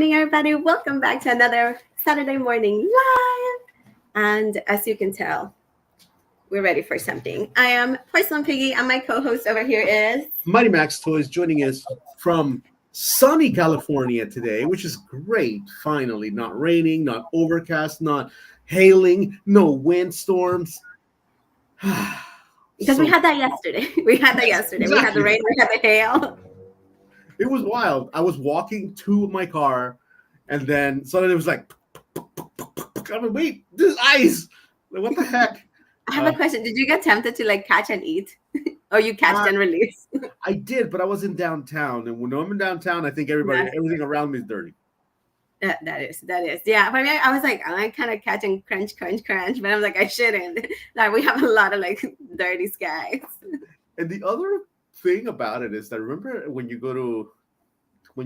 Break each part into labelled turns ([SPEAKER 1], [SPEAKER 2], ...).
[SPEAKER 1] morning, everybody. Welcome back to another Saturday morning live. And as you can tell, we're ready for something. I am Porcelain Piggy, and my co-host over here is
[SPEAKER 2] Mighty Max Toys joining us from sunny California today, which is great. Finally, not raining, not overcast, not hailing, no windstorms.
[SPEAKER 1] because we had that yesterday. We had that yesterday. We had the
[SPEAKER 2] Exactly.
[SPEAKER 1] rain, we had the hail.
[SPEAKER 2] It was wild. I was walking to my car, and then suddenly it was like, I mean, wait, this is ice. Like, what the heck?
[SPEAKER 1] I have a question. Did you get tempted to catch and eat? Or you catch and release?
[SPEAKER 2] I did, but I was in downtown, and when I'm in downtown, I think everything around me is dirty.
[SPEAKER 1] That is. Yeah, but I was like, I kind of catching crunch, but I'm like, I shouldn't. Like, we have a lot of dirty skies.
[SPEAKER 2] And the other thing about it is that remember when you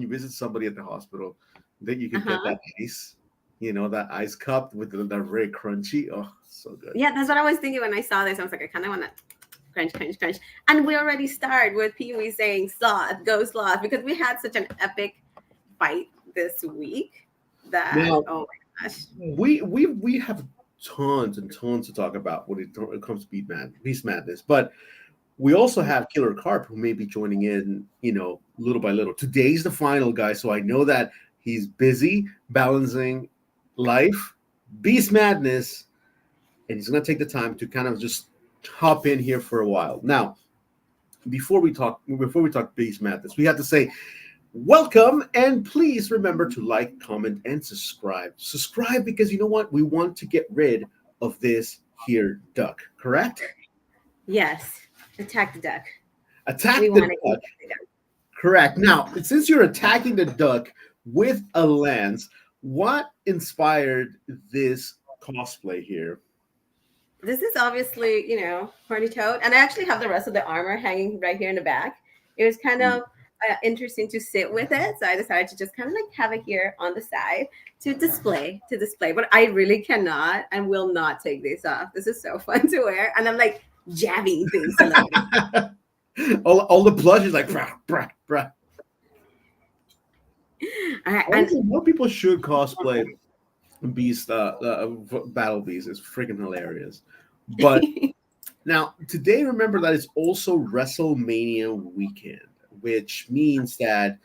[SPEAKER 2] visit somebody at the hospital, that you can get that ice, that ice cup with that very crunchy. Oh, so good.
[SPEAKER 1] Yeah, that's what I was thinking when I saw this. I was like, I kind of want to crunch. And we already start with Pee Wee saying sloth, go sloth, because we had such an epic fight this week that oh my gosh.
[SPEAKER 2] We have tons and tons to talk about when it comes to Beast Madness, but we also have Killer Carp, who may be joining in, little by little. Today's the final, guys, so I know that he's busy balancing life, Beast Madness, and he's going to take the time to kind of just hop in here for a while. Now, before we talk Beast Madness, we have to say welcome, and please remember to like, comment, and subscribe. Subscribe because you know what? We want to get rid of this here duck, correct?
[SPEAKER 1] Yes. Attack the duck.
[SPEAKER 2] Attack the duck. Correct. Now, since you're attacking the duck with a lance, what inspired this cosplay here?
[SPEAKER 1] This is obviously, Horny Toad. And I actually have the rest of the armor hanging right here in the back. It was kind of interesting to sit with it. So I decided to just kind of have it here on the side to display. But I really cannot and will not take this off. This is so fun to wear. And I'm jabbing things.
[SPEAKER 2] all the plushes brah.
[SPEAKER 1] All right,
[SPEAKER 2] and more people should cosplay Beast, Battle Beast. It's freaking hilarious. But now today, remember that it's also WrestleMania weekend, which means that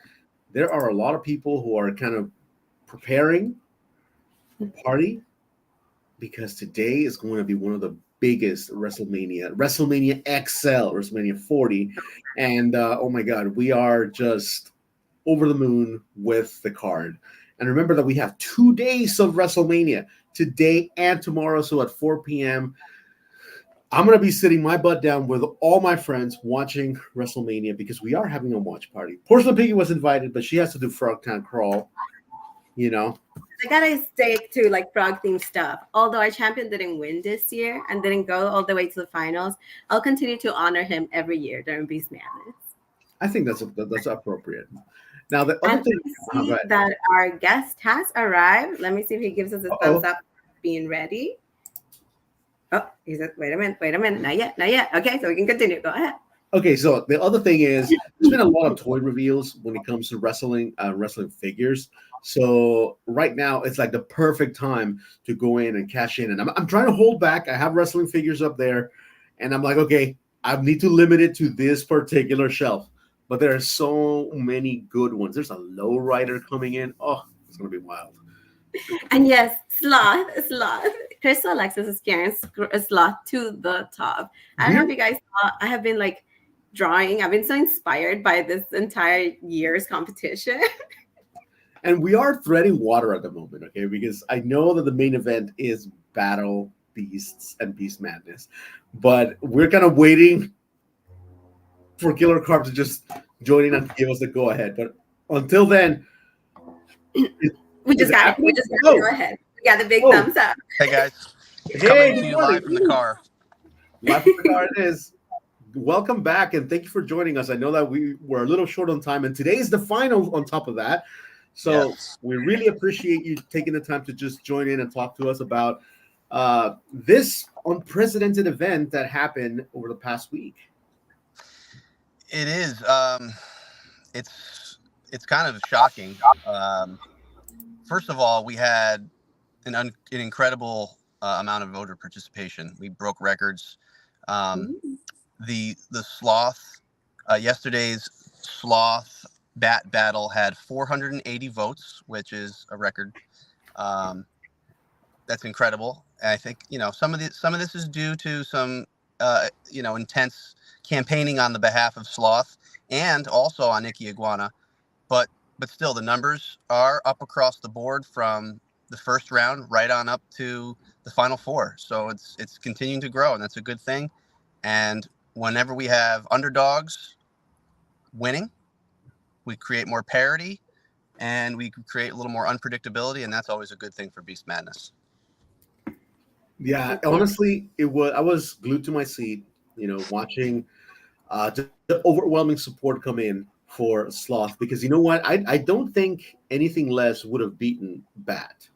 [SPEAKER 2] there are a lot of people who are kind of preparing a party because today is going to be one of the biggest WrestleMania XL, WrestleMania 40. And oh my God, we are just over the moon with the card. And remember that we have 2 days of WrestleMania, today and tomorrow. So at 4 p.m., I'm going to be sitting my butt down with all my friends watching WrestleMania because we are having a watch party. Porcelain Piggy was invited, but she has to do Frogtown Crawl,
[SPEAKER 1] I gotta stick to frog themed stuff. Although our champion didn't win this year and didn't go all the way to the finals, I'll continue to honor him every year during Beast Madness.
[SPEAKER 2] I think that's appropriate. Now the other thing
[SPEAKER 1] that our guest has arrived. Let me see if he gives us a thumbs up being ready. Oh, he said, wait a minute, not yet. Okay, so we can continue. Go ahead.
[SPEAKER 2] Okay, so the other thing is there's been a lot of toy reveals when it comes to wrestling figures. So right now it's the perfect time to go in and cash in. And I'm trying to hold back. I have wrestling figures up there, and I'm okay, I need to limit it to this particular shelf. But there are so many good ones. There's a lowrider coming in. Oh, it's gonna be wild.
[SPEAKER 1] And yes, sloth. Crystal Alexis is carrying a sloth to the top. I don't know if you guys saw. I have been drawing. I've been so inspired by this entire year's competition.
[SPEAKER 2] And we are threading water at the moment, okay? Because I know that the main event is Battle Beasts and Beast Madness, but we're kind of waiting for Killer Carp to just join in and give us the go ahead. But until then,
[SPEAKER 1] we just got to go ahead. We got the big thumbs up.
[SPEAKER 3] Hey guys, coming to you live from the car.
[SPEAKER 2] Live from the car it is. Welcome back, and thank you for joining us. I know that we were a little short on time, and today is the final on top of that. So we really appreciate you taking the time to just join in and talk to us about this unprecedented event that happened over the past week.
[SPEAKER 3] It is. It's kind of shocking. first of all, we had an incredible amount of voter participation. We broke records. The sloth, yesterday's sloth bat battle had 480 votes, which is a record. That's incredible. And I think some of this is due to some intense campaigning on the behalf of sloth and also on Icky Iguana, but still the numbers are up across the board from the first round right on up to the final four. So it's continuing to grow, and that's a good thing. And whenever we have underdogs winning, we create more parity and we create a little more unpredictability, and that's always a good thing for Beast Madness.
[SPEAKER 2] Yeah, honestly, I was glued to my seat, watching the overwhelming support come in for Sloth, because you know what? I don't think anything less would have beaten Bat.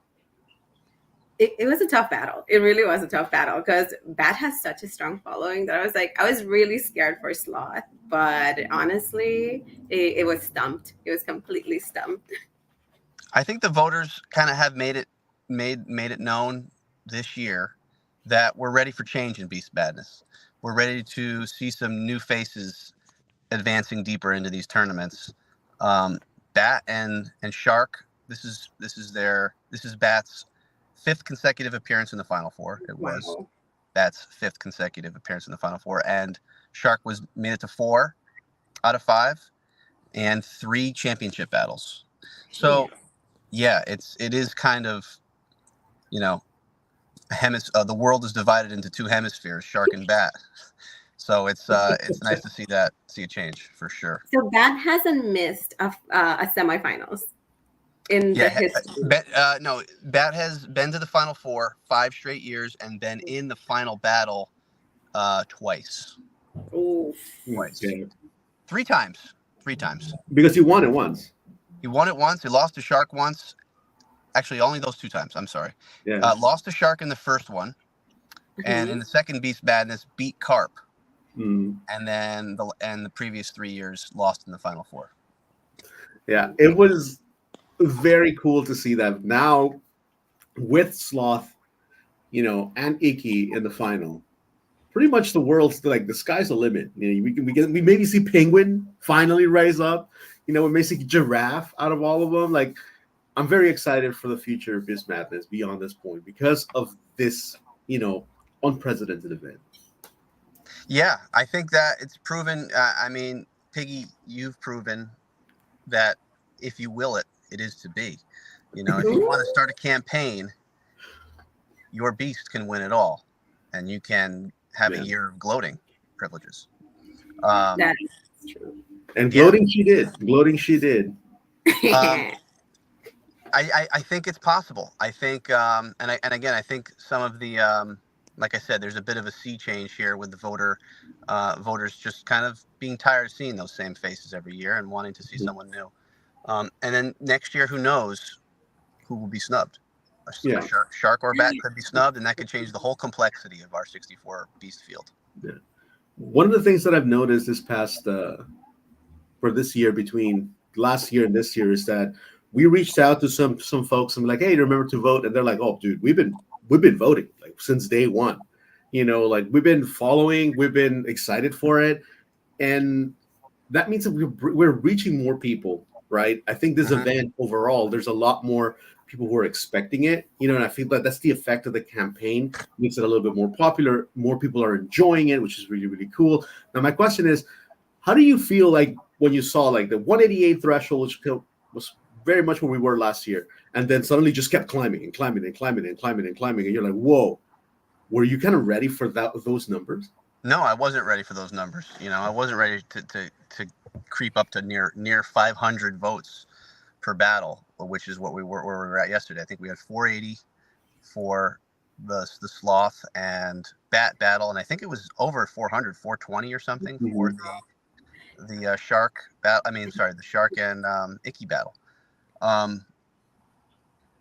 [SPEAKER 1] It was a tough battle. It really was a tough battle because Bat has such a strong following that I was really scared for Sloth. But honestly, it was stumped. It was completely stumped.
[SPEAKER 3] I think the voters kind of have made it known this year that we're ready for change in Beast Madness. We're ready to see some new faces advancing deeper into these tournaments. Bat and Shark. This is Bat's 5th consecutive appearance in the Final Four. It was Bat's 5th consecutive appearance in the Final Four, and Shark made it to 4 out of 5 and 3 championship battles. So yeah, it is kind of, the world is divided into 2 hemispheres, Shark and Bat. So it's nice to see a change for sure.
[SPEAKER 1] So Bat hasn't missed a semifinals in the history.
[SPEAKER 3] Bat has been to the Final Four 5 straight years and been in the final battle twice.
[SPEAKER 1] Oof.
[SPEAKER 3] Twice. Okay. 3 times.
[SPEAKER 2] Because he won it once.
[SPEAKER 3] He won it once. He lost to Shark once. Actually, only those 2 times. I'm sorry.
[SPEAKER 2] Yeah.
[SPEAKER 3] Lost to Shark in the first one, and in the second Beast Madness beat Carp. And then the previous 3 years lost in the Final Four.
[SPEAKER 2] Yeah, it was very cool to see that now with Sloth, and Icky in the final. Pretty much the world's the sky's the limit. We maybe see Penguin finally rise up. We may see Giraffe out of all of them. I'm very excited for the future of Beast Madness beyond this point because of this, unprecedented event.
[SPEAKER 3] Yeah, I think that it's proven. Piggy, you've proven that if you will it, it is to be. If you want to start a campaign, your beast can win it all, and you can have a year of gloating privileges.
[SPEAKER 1] That's true.
[SPEAKER 2] And gloating, she did.
[SPEAKER 3] I think it's possible. I think, and again, I think some of the, like I said, there's a bit of a sea change here with the voters just kind of being tired of seeing those same faces every year and wanting to see someone new. And then next year, who knows who will be snubbed? A shark or Bat could be snubbed, and that could change the whole complexity of our 64 beast field.
[SPEAKER 2] Yeah. One of the things that I've noticed this past for this year, between last year and this year, is that we reached out to some folks and like, hey, remember to vote, and they're like, oh, dude, we've been voting since day one. We've been following, we've been excited for it, and that means that we're reaching more people, right? I think this event overall, there's a lot more people who are expecting it, and I feel that that's the effect of the campaign. It makes it a little bit more popular. More people are enjoying it, which is really, really cool. Now, my question is, how do you feel when you saw the 188 threshold, which was very much where we were last year, and then suddenly just kept climbing and climbing and climbing and climbing and climbing, and you're like, whoa, were you kind of ready for those numbers?
[SPEAKER 3] No, I wasn't ready for those numbers. I wasn't ready to creep up to near 500 votes per battle, which is where we were at yesterday. I think we had 480 for the Sloth and Bat battle, and I think it was over 400, 420 or something for the Shark battle. The Shark and Icky battle.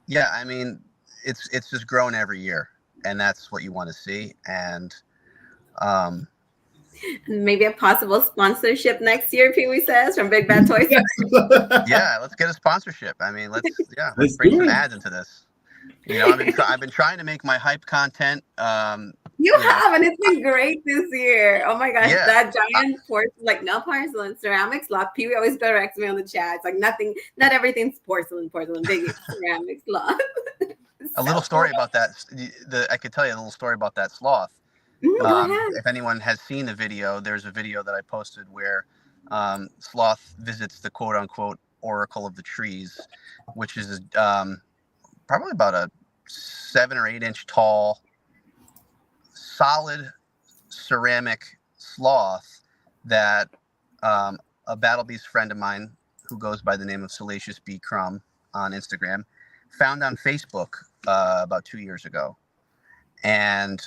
[SPEAKER 3] It's just grown every year, and that's what you want to see. And
[SPEAKER 1] Maybe a possible sponsorship next year, Pee Wee says, from Big Bad Toys.
[SPEAKER 3] Yeah, let's get a sponsorship. I mean, let's
[SPEAKER 2] Let's
[SPEAKER 3] bring
[SPEAKER 2] do
[SPEAKER 3] some
[SPEAKER 2] it.
[SPEAKER 3] ads into this. You know, I've been trying to make my hype content.
[SPEAKER 1] You have, and it's been great this year. Oh my gosh,
[SPEAKER 3] Yeah.
[SPEAKER 1] that giant porcelain, like no porcelain, ceramics lot. Pee Wee always corrects me on the chat. It's like nothing, not everything's porcelain, big ceramics lot.
[SPEAKER 3] A little story about that. I could tell you a little story about that sloth.
[SPEAKER 1] Go ahead.
[SPEAKER 3] If anyone has seen the video, there's a video that I posted where Sloth visits the quote unquote Oracle of the Trees, which is probably about a 7 or 8 inch tall, solid ceramic sloth that a Battle Beast friend of mine who goes by the name of Salacious B. Crumb on Instagram found on Facebook about 2 years ago. And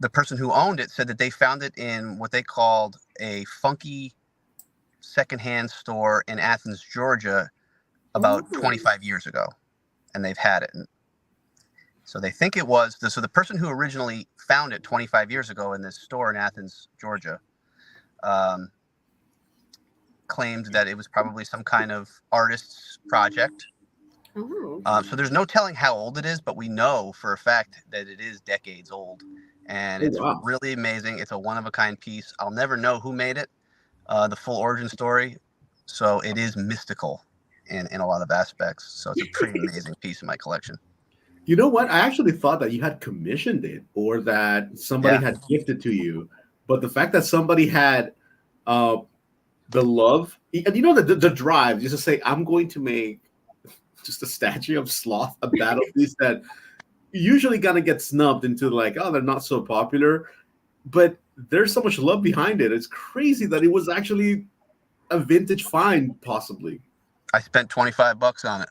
[SPEAKER 3] the person who owned it said that they found it in what they called a funky secondhand store in Athens, Georgia, about 25 years ago. And they've had it. And so they think it was, so the person who originally found it 25 years ago in this store in Athens, Georgia, claimed that it was probably some kind of artist's project. So there's no telling how old it is, but we know for a fact that it is decades old. And it's really amazing. It's a one-of-a-kind piece. I'll never know who made it, the full origin story. So it is mystical in a lot of aspects. So it's a pretty amazing piece in my collection.
[SPEAKER 2] You know what? I actually thought that you had commissioned it or that somebody had gifted to you. But the fact that somebody had the love, and you know the drive, just to say, I'm going to make just a statue of Sloth, a battle piece that usually kind of gets snubbed into like, oh, they're not so popular. But there's so much love behind it. It's crazy that it was actually a vintage find, possibly.
[SPEAKER 3] I spent $25 on it.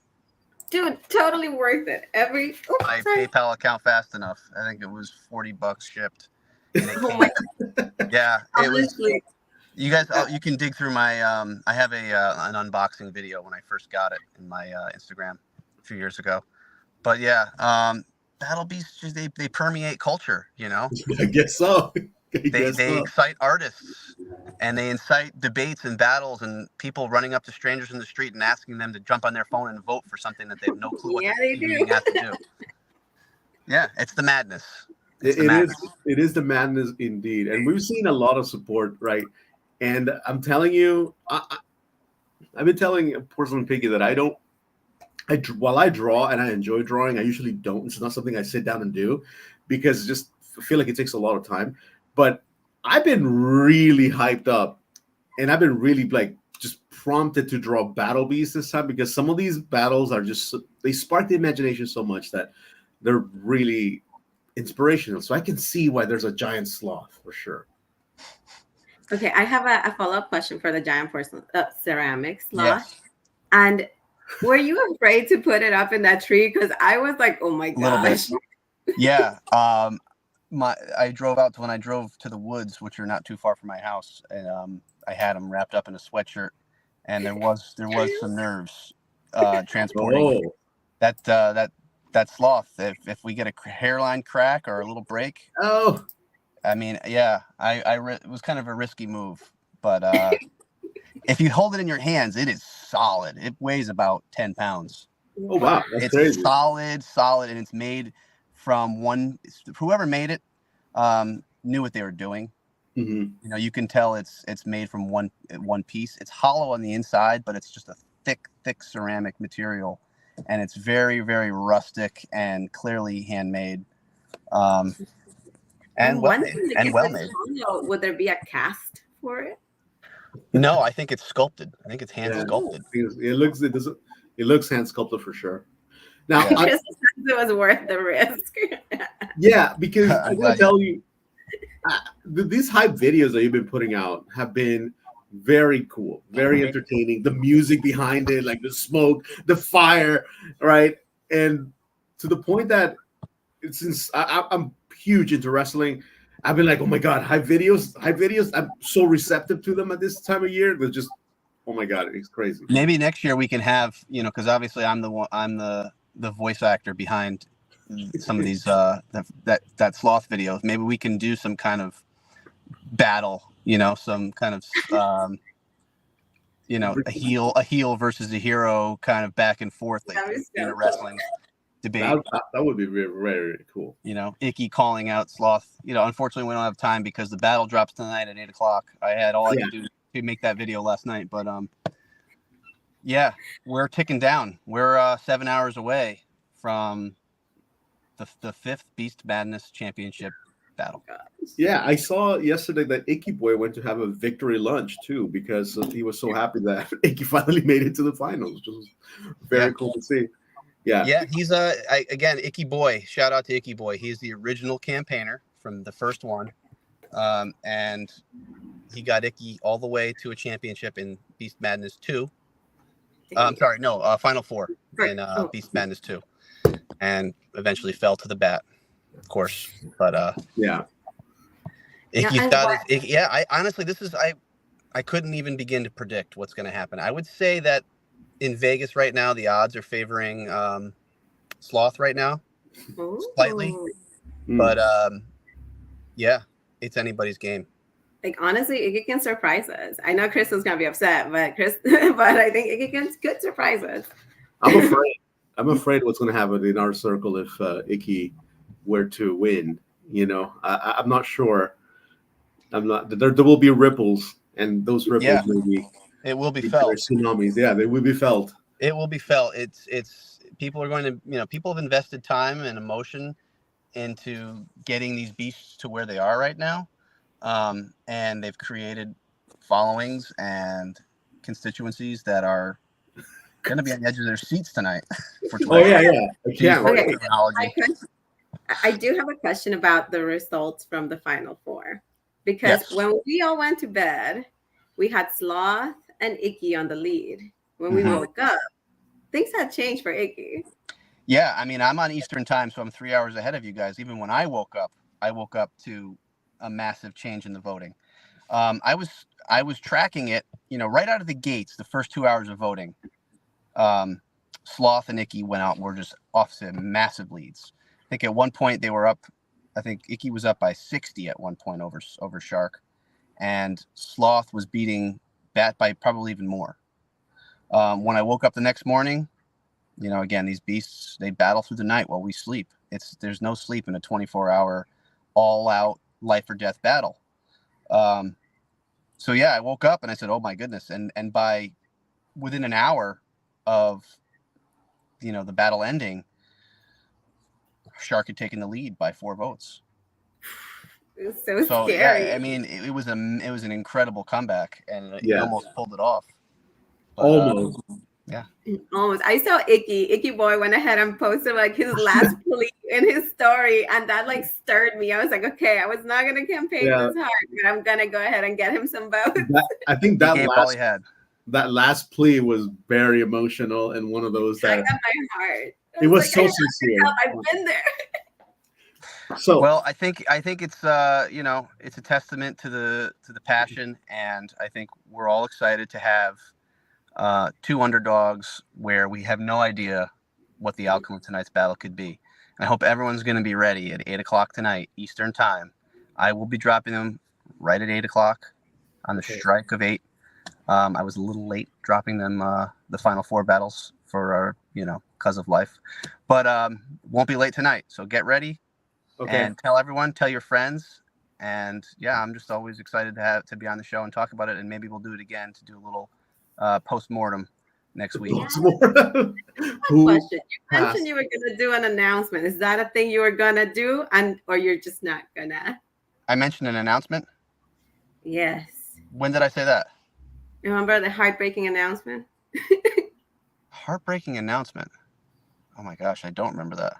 [SPEAKER 1] Dude, totally worth it.
[SPEAKER 3] My PayPal account fast enough. I think it was $40 shipped. And it
[SPEAKER 1] Oh my
[SPEAKER 3] yeah, it was.
[SPEAKER 1] Honestly.
[SPEAKER 3] You guys, you can dig through my. I have an unboxing video when I first got it in my Instagram a few years ago. But yeah, Battle Beasts, they permeate culture. You know,
[SPEAKER 2] I guess so.
[SPEAKER 3] They excite artists, and they incite debates and battles, and people running up to strangers in the street and asking them to jump on their phone and vote for something that they have no clue what
[SPEAKER 1] they
[SPEAKER 3] being asked to do. Yeah, it's the madness.
[SPEAKER 2] It is the madness indeed, and we've seen a lot of support, right? And I'm telling you, I've been telling Porcelain Piggy that while I draw and I enjoy drawing, I usually don't. It's not something I sit down and do because just I feel like it takes a lot of time. But I've been really hyped up, and I've been really like just prompted to draw Battle Beasts this time because some of these battles are just they spark the imagination so much that they're really inspirational. So I can see why there's a giant sloth for sure.
[SPEAKER 1] Okay, I have a follow-up question for the giant porcelain ceramics lot.
[SPEAKER 3] Yes.
[SPEAKER 1] And were you afraid to put it up in that tree? Because I was like, oh my gosh.
[SPEAKER 3] Yeah. I drove out to when I drove to the woods, which are not too far from my house, and I had them wrapped up in a sweatshirt, and there was some nerves transporting that sloth. If we get a hairline crack or a little break, I mean, yeah, it was kind of a risky move, but if you hold it in your hands, it is solid. It weighs about 10 pounds.
[SPEAKER 2] Oh wow, that's
[SPEAKER 3] it's
[SPEAKER 2] crazy.
[SPEAKER 3] solid, and it's made from whoever made it knew what they were doing.
[SPEAKER 2] Mm-hmm.
[SPEAKER 3] You know, you can tell it's made from one piece. It's hollow on the inside, but it's just a thick ceramic material, and it's very, very rustic and clearly handmade. And well made.
[SPEAKER 1] Would there be a cast for it?
[SPEAKER 3] No, I think it's sculpted. I think it's hand sculpted.
[SPEAKER 2] It looks hand sculpted for sure. Now,
[SPEAKER 1] it was worth the risk.
[SPEAKER 2] Yeah, because I'm gonna tell you, these hype videos that you've been putting out have been very cool, very entertaining. The music behind it, like the smoke, the fire, right? And to the point that since I'm huge into wrestling, I've been like, oh my god, hype videos. I'm so receptive to them at this time of year. They're just, oh my god, it's crazy.
[SPEAKER 3] Maybe next year we can have, because obviously I'm the voice actor behind some of these that sloth videos. Maybe we can do some kind of battle, some kind of a heel versus a hero kind of back and forth, like
[SPEAKER 1] That was
[SPEAKER 3] in a
[SPEAKER 1] so
[SPEAKER 3] wrestling debate.
[SPEAKER 2] That would be very, very cool.
[SPEAKER 3] Icky calling out Sloth. Unfortunately, we don't have time because the battle drops tonight at 8:00. I had all I could do to make that video last night, but yeah, we're ticking down. We're 7 hours away from the 5th Beast Madness Championship battle.
[SPEAKER 2] Yeah, I saw yesterday that Icky Boy went to have a victory lunch too because he was so happy that Icky finally made it to the finals, which was very cool to see. Yeah,
[SPEAKER 3] he's again, Icky Boy. Shout out to Icky Boy. He's the original campaigner from the first one, and he got Icky all the way to a championship in Beast Madness 2. Final Four in Beast Madness 2, and eventually fell to the bat, of course. But Icky's got it. Yeah, I honestly, I couldn't even begin to predict what's going to happen. I would say that in Vegas right now, the odds are favoring Sloth right now, slightly. But yeah, it's anybody's game.
[SPEAKER 1] Like honestly, Iggy can surprise us. I know Chris is gonna be upset, but I think Iggy could surprise us.
[SPEAKER 2] I'm afraid what's going to happen in our circle if Icky were to win. I'm not sure. I'm not. There will be ripples, and those ripples maybe
[SPEAKER 3] it will be felt.
[SPEAKER 2] Tsunamis. Yeah, they will be felt.
[SPEAKER 3] It will be felt. It's people are going to people have invested time and emotion into getting these beasts to where they are right now. And they've created followings and constituencies that are going to be on the edge of their seats tonight.
[SPEAKER 1] I do have a question about the results from the Final Four, because when we all went to bed, we had Sloth and Icky on the lead. When we woke up, things had changed for Icky.
[SPEAKER 3] Yeah, I mean, I'm on Eastern time, so I'm 3 hours ahead of you guys. Even when I woke up to a massive change in the voting. I was tracking it, right out of the gates, the first 2 hours of voting. Sloth and Icky went out and were just off to massive leads. I think at one point they were up. I think Icky was up by 60 at one point over Shark, and Sloth was beating Bat by probably even more. When I woke up the next morning, again, these beasts, they battle through the night while we sleep. There's no sleep in a 24-hour all-out life or death battle. So yeah, I woke up and I said, oh my goodness. And by within an hour of, the battle ending, Shark had taken the lead by 4 votes.
[SPEAKER 1] It was so scary.
[SPEAKER 3] Yeah, I mean, it was an incredible comeback, and he almost pulled it off. But,
[SPEAKER 2] almost.
[SPEAKER 1] Almost. I saw Icky Boy went ahead and posted like his last plea in his story, and that like stirred me. I was like, okay, I was not gonna campaign this hard, but I'm gonna go ahead and get him some votes.
[SPEAKER 2] I think that last plea was very emotional, and one of those that
[SPEAKER 1] got my heart.
[SPEAKER 2] It was so sincere.
[SPEAKER 1] I've been there.
[SPEAKER 2] So
[SPEAKER 3] well, I think it's it's a testament to the passion, and I think we're all excited to have 2 underdogs where we have no idea what the outcome of tonight's battle could be. I hope everyone's going to be ready at 8:00 tonight Eastern time. I will be dropping them right at 8:00 on the strike of 8. I was a little late dropping them the Final Four battles for because of life, but won't be late tonight. So get ready and tell your friends. And yeah, I'm just always excited to be on the show and talk about it. And maybe we'll do it again to do a little post-mortem next week.
[SPEAKER 1] Question. You mentioned you were going to do an announcement. Is that a thing you were going to do, or you're just not going to?
[SPEAKER 3] I mentioned an announcement?
[SPEAKER 1] Yes.
[SPEAKER 3] When did I say that?
[SPEAKER 1] Remember the heartbreaking announcement?
[SPEAKER 3] Heartbreaking announcement? Oh my gosh, I don't remember that.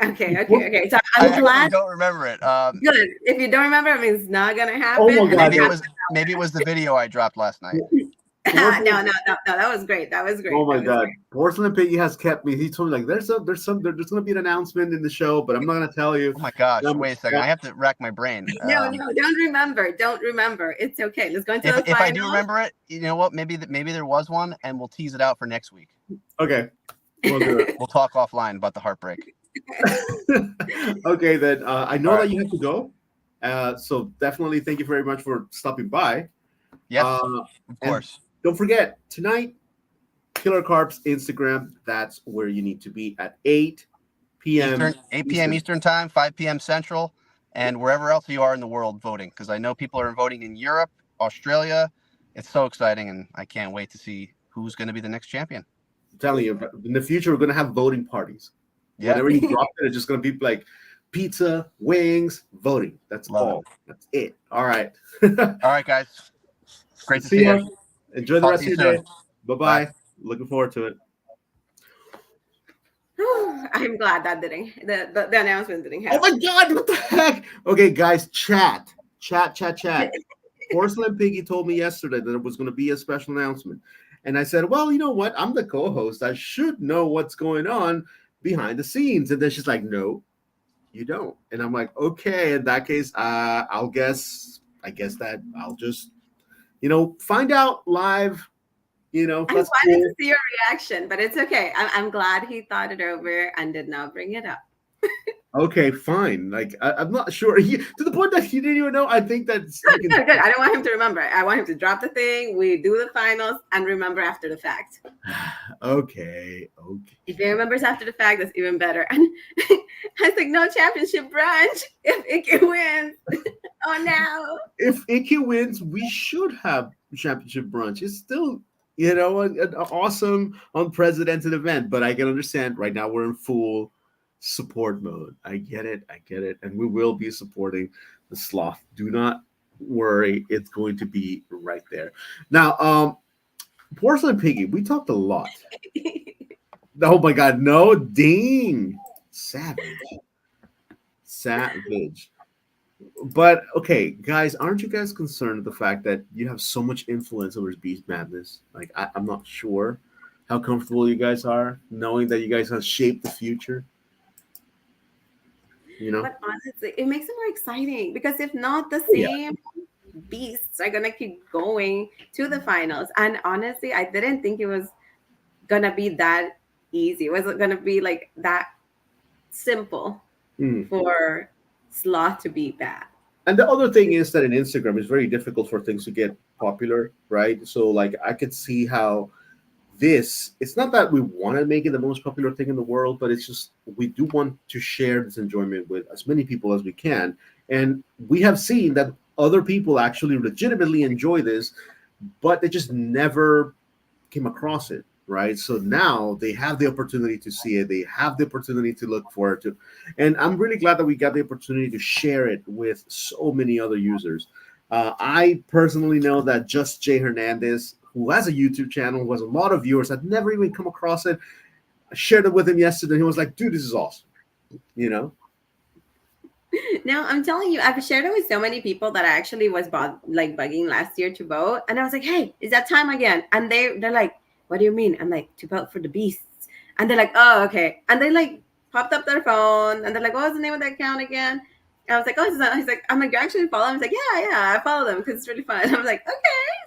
[SPEAKER 1] Okay. So I'm glad.
[SPEAKER 3] I don't remember it.
[SPEAKER 1] Good. If you don't remember, it means it's not going to happen.
[SPEAKER 2] Oh my God.
[SPEAKER 3] Maybe it was the video I dropped last night.
[SPEAKER 1] No, that was great.
[SPEAKER 2] Oh my God, Porcelain Piggy has kept me. He told me like there's going to be an announcement in the show, but I'm not going to tell you.
[SPEAKER 3] Oh my gosh, wait a second, I have to rack my brain.
[SPEAKER 1] No, don't remember. It's okay. Let's go into the final.
[SPEAKER 3] If I do remember it, you know what? Maybe there was one, and we'll tease it out for next week.
[SPEAKER 2] Okay, we'll do it.
[SPEAKER 3] We'll talk offline about the heartbreak.
[SPEAKER 2] Okay, then I know that you have to go. So definitely thank you very much for stopping by.
[SPEAKER 3] Yes,
[SPEAKER 2] Of
[SPEAKER 3] course.
[SPEAKER 2] Don't forget, tonight, Killer Carp's Instagram. That's where you need to be at 8 p.m.
[SPEAKER 3] Eastern, 8 p.m. Eastern time, 5 p.m. Central, and wherever else you are in the world voting, because I know people are voting in Europe, Australia. It's so exciting, and I can't wait to see who's going to be the next champion.
[SPEAKER 2] I'm telling you, in the future, we're going to have voting parties.
[SPEAKER 3] Yeah.
[SPEAKER 2] Whenever you drop it, it's just going to be like pizza, wings, voting. That's
[SPEAKER 3] Love
[SPEAKER 2] all. That's it. All right.
[SPEAKER 3] All right, guys. Great to see you.
[SPEAKER 2] Enjoy the
[SPEAKER 3] Talk
[SPEAKER 2] rest
[SPEAKER 3] to
[SPEAKER 2] of
[SPEAKER 3] you
[SPEAKER 2] your
[SPEAKER 3] soon.
[SPEAKER 2] day. Bye-bye.
[SPEAKER 3] Bye.
[SPEAKER 2] Looking forward to it.
[SPEAKER 1] I'm glad that didn't the announcement didn't
[SPEAKER 2] Oh
[SPEAKER 1] happen.
[SPEAKER 2] my God, what the heck? Okay, guys, chat. Porcelain Piggy told me yesterday that there was going to be a special announcement. And I said, well, you know what? I'm the co-host. I should know what's going on behind the scenes. And then she's like, no, you don't. And I'm like, okay, in that case, I guess that I'll just, find out live.
[SPEAKER 1] I
[SPEAKER 2] That's
[SPEAKER 1] wanted
[SPEAKER 2] cool.
[SPEAKER 1] to see your reaction, but it's okay. I'm glad he thought it over and did not bring it up.
[SPEAKER 2] Okay, fine. Like I'm not sure. To the point that he didn't even know. I think that's
[SPEAKER 1] Good. I don't want him to remember. I want him to drop the thing. We do the finals and remember after the fact.
[SPEAKER 2] Okay.
[SPEAKER 1] If he remembers after the fact, that's even better. And I was like, no championship brunch if Iki wins. Oh no.
[SPEAKER 2] If Iki wins, we should have championship brunch. It's still, an awesome, unprecedented event. But I can understand right now we're in full support mode. I get it, and we will be supporting the sloth. Do not worry, it's going to be right there. Now, Porcelain Piggy, we talked a lot. Oh my God, no, ding, savage. But okay, guys, aren't you guys concerned with the fact that you have so much influence over Beast Madness? Like, I'm not sure how comfortable you guys are knowing that you guys have shaped the future.
[SPEAKER 1] But honestly, it makes it more exciting because if not, the same beasts are gonna keep going to the finals. And honestly, I didn't think it was gonna be that easy. It wasn't gonna be like that simple for Sloth to beat that.
[SPEAKER 2] And the other thing is that in Instagram, it's very difficult for things to get popular, right? So, like, I could see how it's not that we want to make it the most popular thing in the world, but it's just we do want to share this enjoyment with as many people as we can. And we have seen that other people actually legitimately enjoy this, but they just never came across it, right? So now they have the opportunity to see it. They have the opportunity to look forward to. And I'm really glad that we got the opportunity to share it with so many other users. I personally know that Just Jay Hernandez, who has a YouTube channel, who has a lot of viewers, I'd never even come across it. I shared it with him yesterday. He was like, dude, this is awesome.
[SPEAKER 1] Now, I'm telling you, I've shared it with so many people that I actually was bugging last year to vote. And I was like, hey, is that time again? And they're like, what do you mean? I'm like, to vote for the beasts. And they're like, oh, okay. And they like popped up their phone and they're like, what was the name of the account again? And I was like, oh, he's like, I'm like, you actually follow him? He's like, yeah, I follow them because it's really fun. And I was like, okay.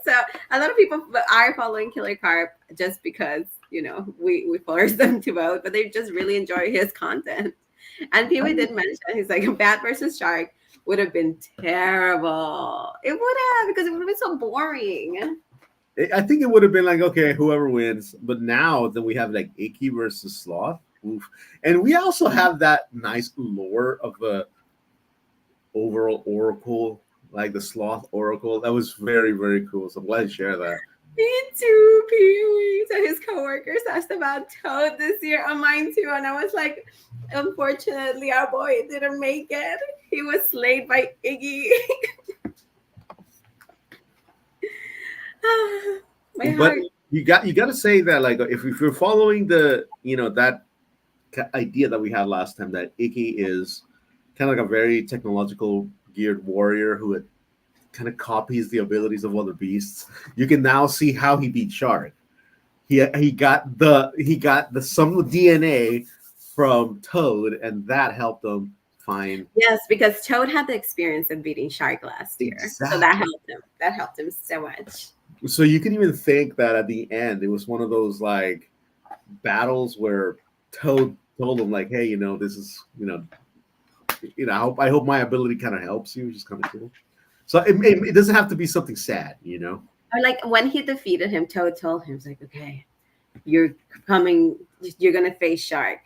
[SPEAKER 1] So a lot of people are following Killer Carp just because, we force them to vote, but they just really enjoy his content. And Pee Wee did mention, he's like, Bat versus Shark would have been terrible. It would have, because it would have been so boring.
[SPEAKER 2] I think it would have been like, okay, whoever wins. But now that we have like Iki versus Sloth, oof. And we also have that nice lore of the overall Oracle, like the Sloth Oracle. That was very, very cool. So I'm glad to share that.
[SPEAKER 1] Me too, Pee Wee. So his coworkers asked about Toad this year on mine too. And I was like, unfortunately, our boy didn't make it. He was slayed by Iggy.
[SPEAKER 2] But you got to say that, like, if you're following the that idea that we had last time, that Iki is kind of like a very technological geared warrior who kind of copies the abilities of other beasts. You can now see how he beat Shark. He got some DNA from Toad, and that helped him find.
[SPEAKER 1] Yes, because Toad had the experience of beating Shark last year,
[SPEAKER 2] exactly.
[SPEAKER 1] So that helped him. That helped him so much.
[SPEAKER 2] So you can even think that at the end, it was one of those like battles where Toad told him like, "Hey, this is I hope my ability kind of helps you, which is kind of cool. So it doesn't have to be something sad,
[SPEAKER 1] Or like when he defeated him, Toad told him, "It's like, okay, you're you're gonna face Shark.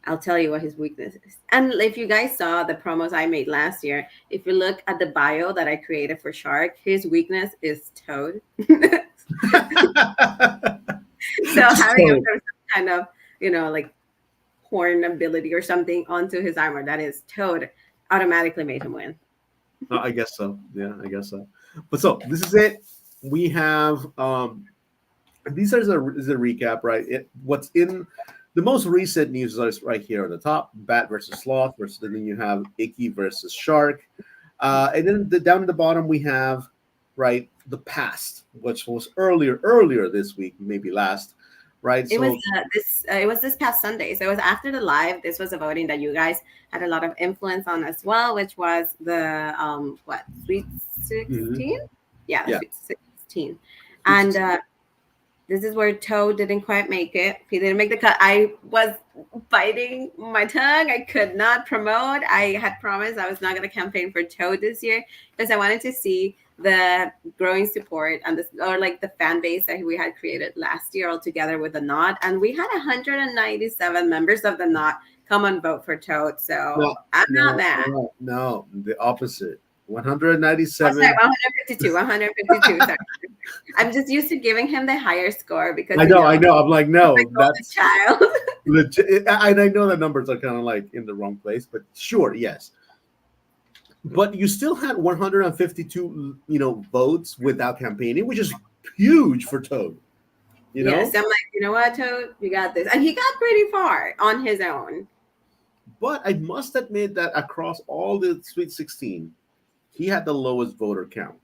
[SPEAKER 1] I'll tell you what his weakness is." And if you guys saw the promos I made last year, if you look at the bio that I created for Shark, his weakness is Toad. So having some kind of, like horn ability or something onto his armor that is Toad automatically made him win.
[SPEAKER 2] I guess so. Yeah, I guess so. But so this is it. We have these are is a recap, right? What's in the most recent news is right here on the top: Bat versus Sloth versus. And then you have Icky versus Shark, and then down at the bottom we have the past, which was earlier this week, maybe last. Right.
[SPEAKER 1] It was this past Sunday. So it was after the live. This was a voting that you guys had a lot of influence on as well, which was the Sweet 16?
[SPEAKER 2] Mm-hmm.
[SPEAKER 1] Yeah. Sweet 16. And this is where Toad didn't quite make it. He didn't make the cut. I was biting my tongue. I could not promote. I had promised I was not going to campaign for Toad this year because I wanted to see the growing support and the fan base that we had created last year all together with the Knot. And we had 197 members of the Knot come and vote for Toad. So I'm not mad.
[SPEAKER 2] No, the opposite. 197.
[SPEAKER 1] Oh, sorry, 152. Sorry. I'm just used to giving him the higher score because
[SPEAKER 2] I know. I'm like, no,
[SPEAKER 1] that's child.
[SPEAKER 2] Legit. I know the numbers are kind of like in the wrong place, but sure, yes. But you still had 152, votes without campaigning, which is huge for Toad.
[SPEAKER 1] Yes, I'm like, you know what, Toad, you got this, and he got pretty far on his own.
[SPEAKER 2] But I must admit that across all the Sweet 16, he had the lowest voter count.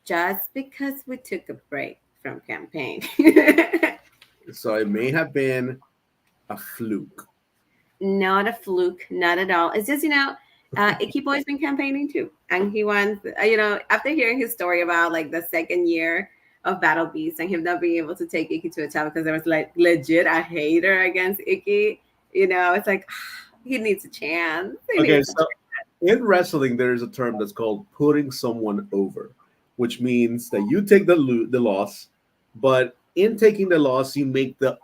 [SPEAKER 1] Just because we took a break from campaign.
[SPEAKER 2] So it may have been a fluke.
[SPEAKER 1] Not a fluke, not at all. It's just, Icky Boy's been campaigning too. And he wants, after hearing his story about the second year of Battle Beast and him not being able to take Icky to a top because there was legit a hater against Icky, it's like, he needs a chance.
[SPEAKER 2] In wrestling, there is a term that's called putting someone over, which means that you take the loss, but in taking the loss, you make the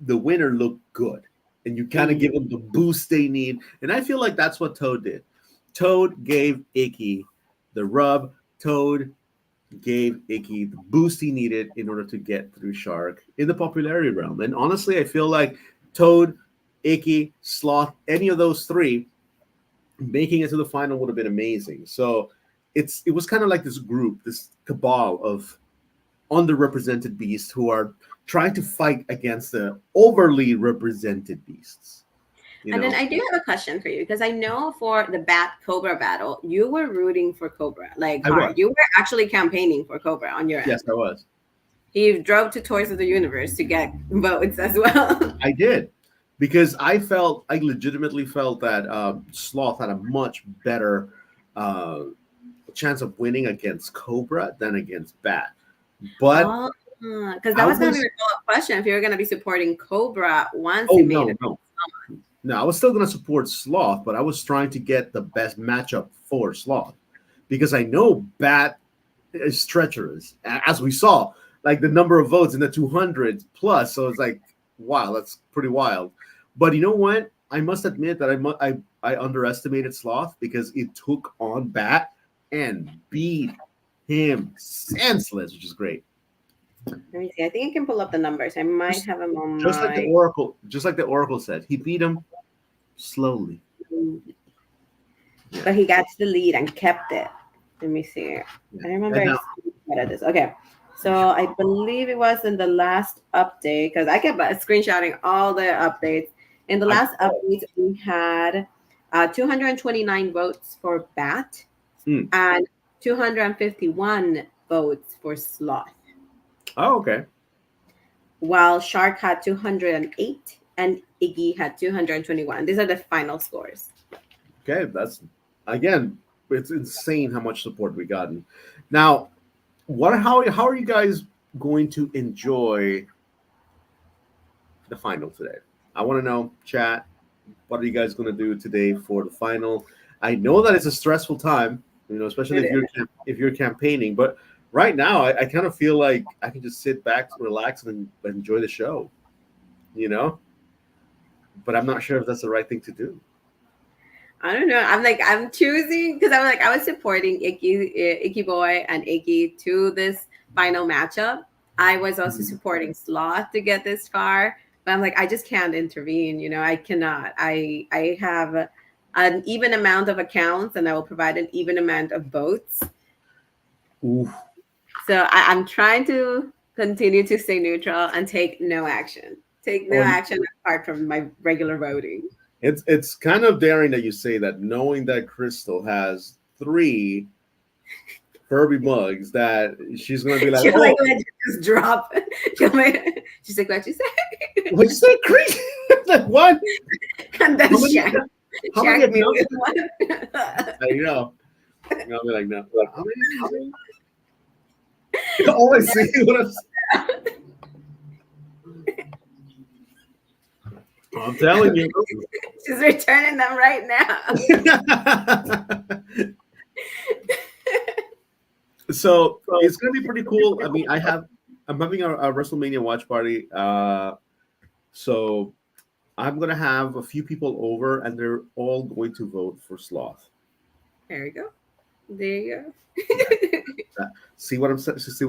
[SPEAKER 2] winner look good. And you kind of give them the boost they need. And I feel like that's what Toad did. Toad gave Icky the rub. Toad gave Icky the boost he needed in order to get through Shark in the popularity realm. And honestly, I feel like Toad, Icky, Sloth, any of those three, making it to the final would have been amazing. So it was kind of like this group, this cabal of underrepresented beasts who are trying to fight against the overly represented beasts.
[SPEAKER 1] And then I do have a question for you because I know for the Bat Cobra battle, you were rooting for Cobra, hard. You were actually campaigning for Cobra on your end.
[SPEAKER 2] Yes, I was.
[SPEAKER 1] He drove to Toys of the Universe to get votes as well.
[SPEAKER 2] I did because I legitimately felt that Sloth had a much better chance of winning against Cobra than against Bat. But
[SPEAKER 1] because that was going to be a follow-up question if you were going to be supporting Cobra once he made it.
[SPEAKER 2] No, I was still going to support Sloth, but I was trying to get the best matchup for Sloth because I know Bat is treacherous, as we saw, the number of votes in the 200 plus. So it's like, wow, that's pretty wild. But you know what? I must admit that I underestimated Sloth because it took on Bat and beat him senseless, which is great.
[SPEAKER 1] Let me see. I think I can pull up the numbers. I might have them on
[SPEAKER 2] just like the Oracle said, he beat him slowly.
[SPEAKER 1] But he got to the lead and kept it. Let me see. I remember I screenshotted this. Okay. So I believe it was in the last update because I kept screenshotting all the updates. In the last update, we had 229 votes for Bat and 251 votes for Sloth.
[SPEAKER 2] Oh, okay.
[SPEAKER 1] While Shark had 208 and Iggy had 221. These are the final scores.
[SPEAKER 2] Okay, that's it's insane how much support we gotten. Now, how are you guys going to enjoy the final today? I want to know, chat. What are you guys going to do today for the final? I know that it's a stressful time, especially
[SPEAKER 1] It
[SPEAKER 2] if you're campaigning. But right now, I kind of feel like I can just sit back, relax, and enjoy the show. You know, but I'm not sure if that's the right thing to do.
[SPEAKER 1] I don't know. I'm choosing because I was supporting Icky Boy and Icky to this final matchup. I was also
[SPEAKER 2] Mhm.
[SPEAKER 1] supporting Sloth to get this far, but I'm like, I just can't intervene. I cannot. I have an even amount of accounts, and I will provide an even amount of votes.
[SPEAKER 2] Ooh.
[SPEAKER 1] So I'm trying to continue to stay neutral and take no action. Take no
[SPEAKER 2] Well,
[SPEAKER 1] action apart from my regular voting.
[SPEAKER 2] it's kind of daring that you say that, knowing that Crystal has 3 Furby mugs that she's gonna be like,
[SPEAKER 1] She'll
[SPEAKER 2] oh,
[SPEAKER 1] let you just drop. She's like, what you say?
[SPEAKER 2] what'd you say, crazy? Like what?
[SPEAKER 1] And then
[SPEAKER 2] How many?
[SPEAKER 1] shack,
[SPEAKER 2] How many
[SPEAKER 1] shack me
[SPEAKER 2] accounts?
[SPEAKER 1] with one.
[SPEAKER 2] I'll be like, no. How many? How many? Oh, I see what I'm telling you.
[SPEAKER 1] She's returning them right now.
[SPEAKER 2] So it's gonna be pretty cool. I mean, I'm having a WrestleMania watch party. So I'm gonna have a few people over, and they're all going to vote for Sloth.
[SPEAKER 1] There you go. There you go.
[SPEAKER 2] See what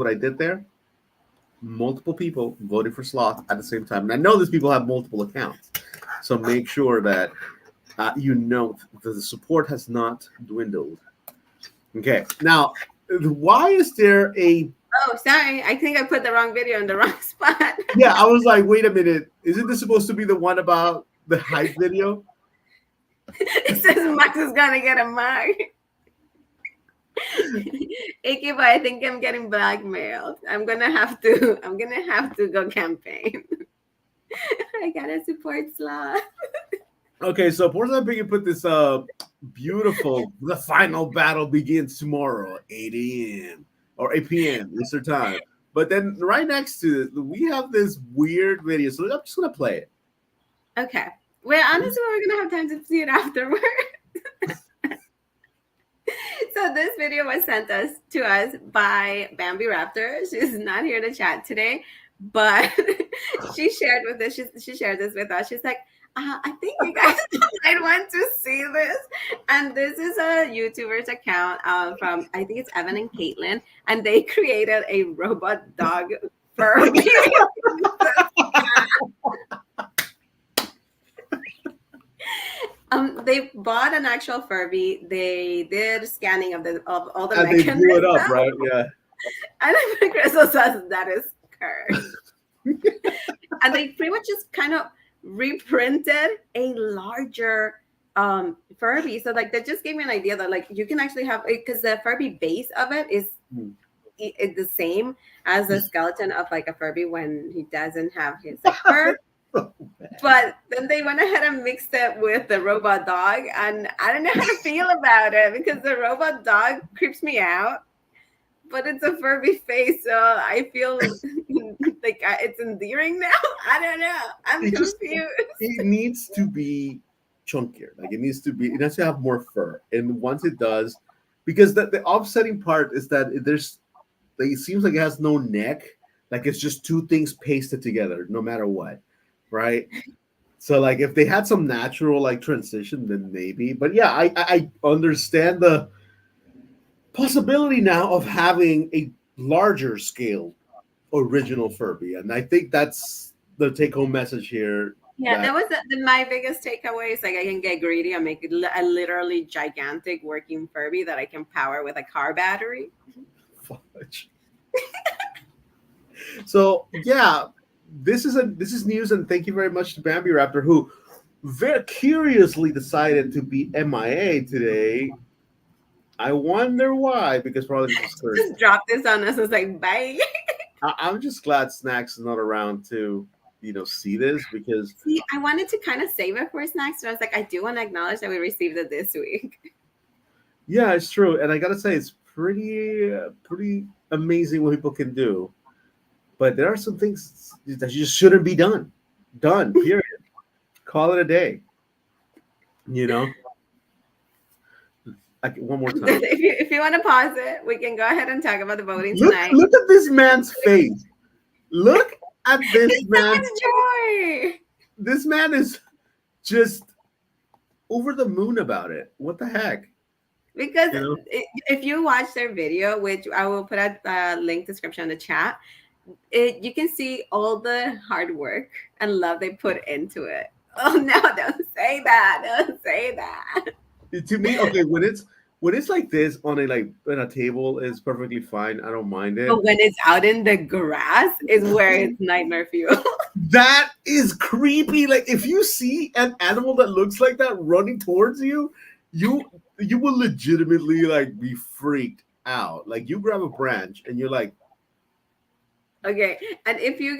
[SPEAKER 2] I did there? Multiple people voting for Sloth at the same time, and I know these people have multiple accounts. So make sure that that the support has not dwindled. Okay, now why is there a?
[SPEAKER 1] Oh, sorry. I think I put the wrong video in the wrong spot.
[SPEAKER 2] Yeah, I was like, wait a minute, isn't this supposed to be the one about the hype video?
[SPEAKER 1] It says Max is gonna get a mug. Icky, but I think I'm getting blackmailed. I'm gonna have to go campaign. I gotta support Sloth.
[SPEAKER 2] Okay, so Portland Piggy put this beautiful. The final battle begins tomorrow, 8 a.m. or 8 p.m. Eastern time. But then right next to it, we have this weird video. So I'm just gonna play it.
[SPEAKER 1] Okay. Well, honestly, we're gonna have time to see it afterward. So this video was sent to us by Bambi Raptor. She's not here to chat today, but she shared she shared this with us. She's like, I think you guys might want to see this. And this is a YouTuber's account from, I think it's Evan and Caitlin, and they created a robot dog Furby. They bought an actual Furby. They did scanning of all the
[SPEAKER 2] And they
[SPEAKER 1] mechanisms.
[SPEAKER 2] blew it up, right? Yeah.
[SPEAKER 1] And then Crystal says that is cursed. And they pretty much just kind of reprinted a larger Furby. So like that just gave me an idea that like you can actually have, because the Furby base of it is the same as the skeleton of like a Furby when he doesn't have his like, fur. But then they went ahead and mixed it with the robot dog, and I don't know how to feel about it because the robot dog creeps me out, but it's a Furby face, so I feel like it's endearing now. I don't know. I'm confused.
[SPEAKER 2] It needs to be chunkier. Like it needs to have more fur. And once it does, because the offsetting part is that it seems like it has no neck. Like it's just 2 things pasted together, no matter what. Right. So like if they had some natural like transition, then maybe. But yeah, I understand the possibility now of having a larger scale original Furby, and I think that's the take-home message here.
[SPEAKER 1] Yeah, that was my biggest takeaway. Is like I can get greedy and make a literally gigantic working Furby that I can power with a car battery.
[SPEAKER 2] Fudge. So yeah, this is news, and thank you very much to Bambi Raptor, who very curiously decided to be MIA today. I wonder why, because probably
[SPEAKER 1] just drop this on us. It's like bye.
[SPEAKER 2] I'm just glad Snacks is not around to see this, because
[SPEAKER 1] I wanted to kind of save it for Snacks, so I was like, I do want to acknowledge that we received it this week.
[SPEAKER 2] Yeah, it's true, and I gotta say it's pretty amazing what people can do. But there are some things that just shouldn't be done. Period. Call it a day. You know, one more time.
[SPEAKER 1] If you want to pause it, we can go ahead and talk about the voting
[SPEAKER 2] Look,
[SPEAKER 1] tonight.
[SPEAKER 2] look at this man's face. Look at this
[SPEAKER 1] It's
[SPEAKER 2] man.
[SPEAKER 1] so much joy.
[SPEAKER 2] This man is just over the moon about it. What the heck?
[SPEAKER 1] Because
[SPEAKER 2] You know?
[SPEAKER 1] if you watch their video, which I will put a link description in the chat, you can see all the hard work and love they put into it. Oh no, don't say that. Don't say that.
[SPEAKER 2] To me, okay, when it's like this on a table is perfectly fine. I don't mind it.
[SPEAKER 1] But when it's out in the grass is where it's nightmare fuel.
[SPEAKER 2] That is creepy. Like if you see an animal that looks like that running towards you, you will legitimately like be freaked out. Like you grab a branch and you're like,
[SPEAKER 1] Okay, and if you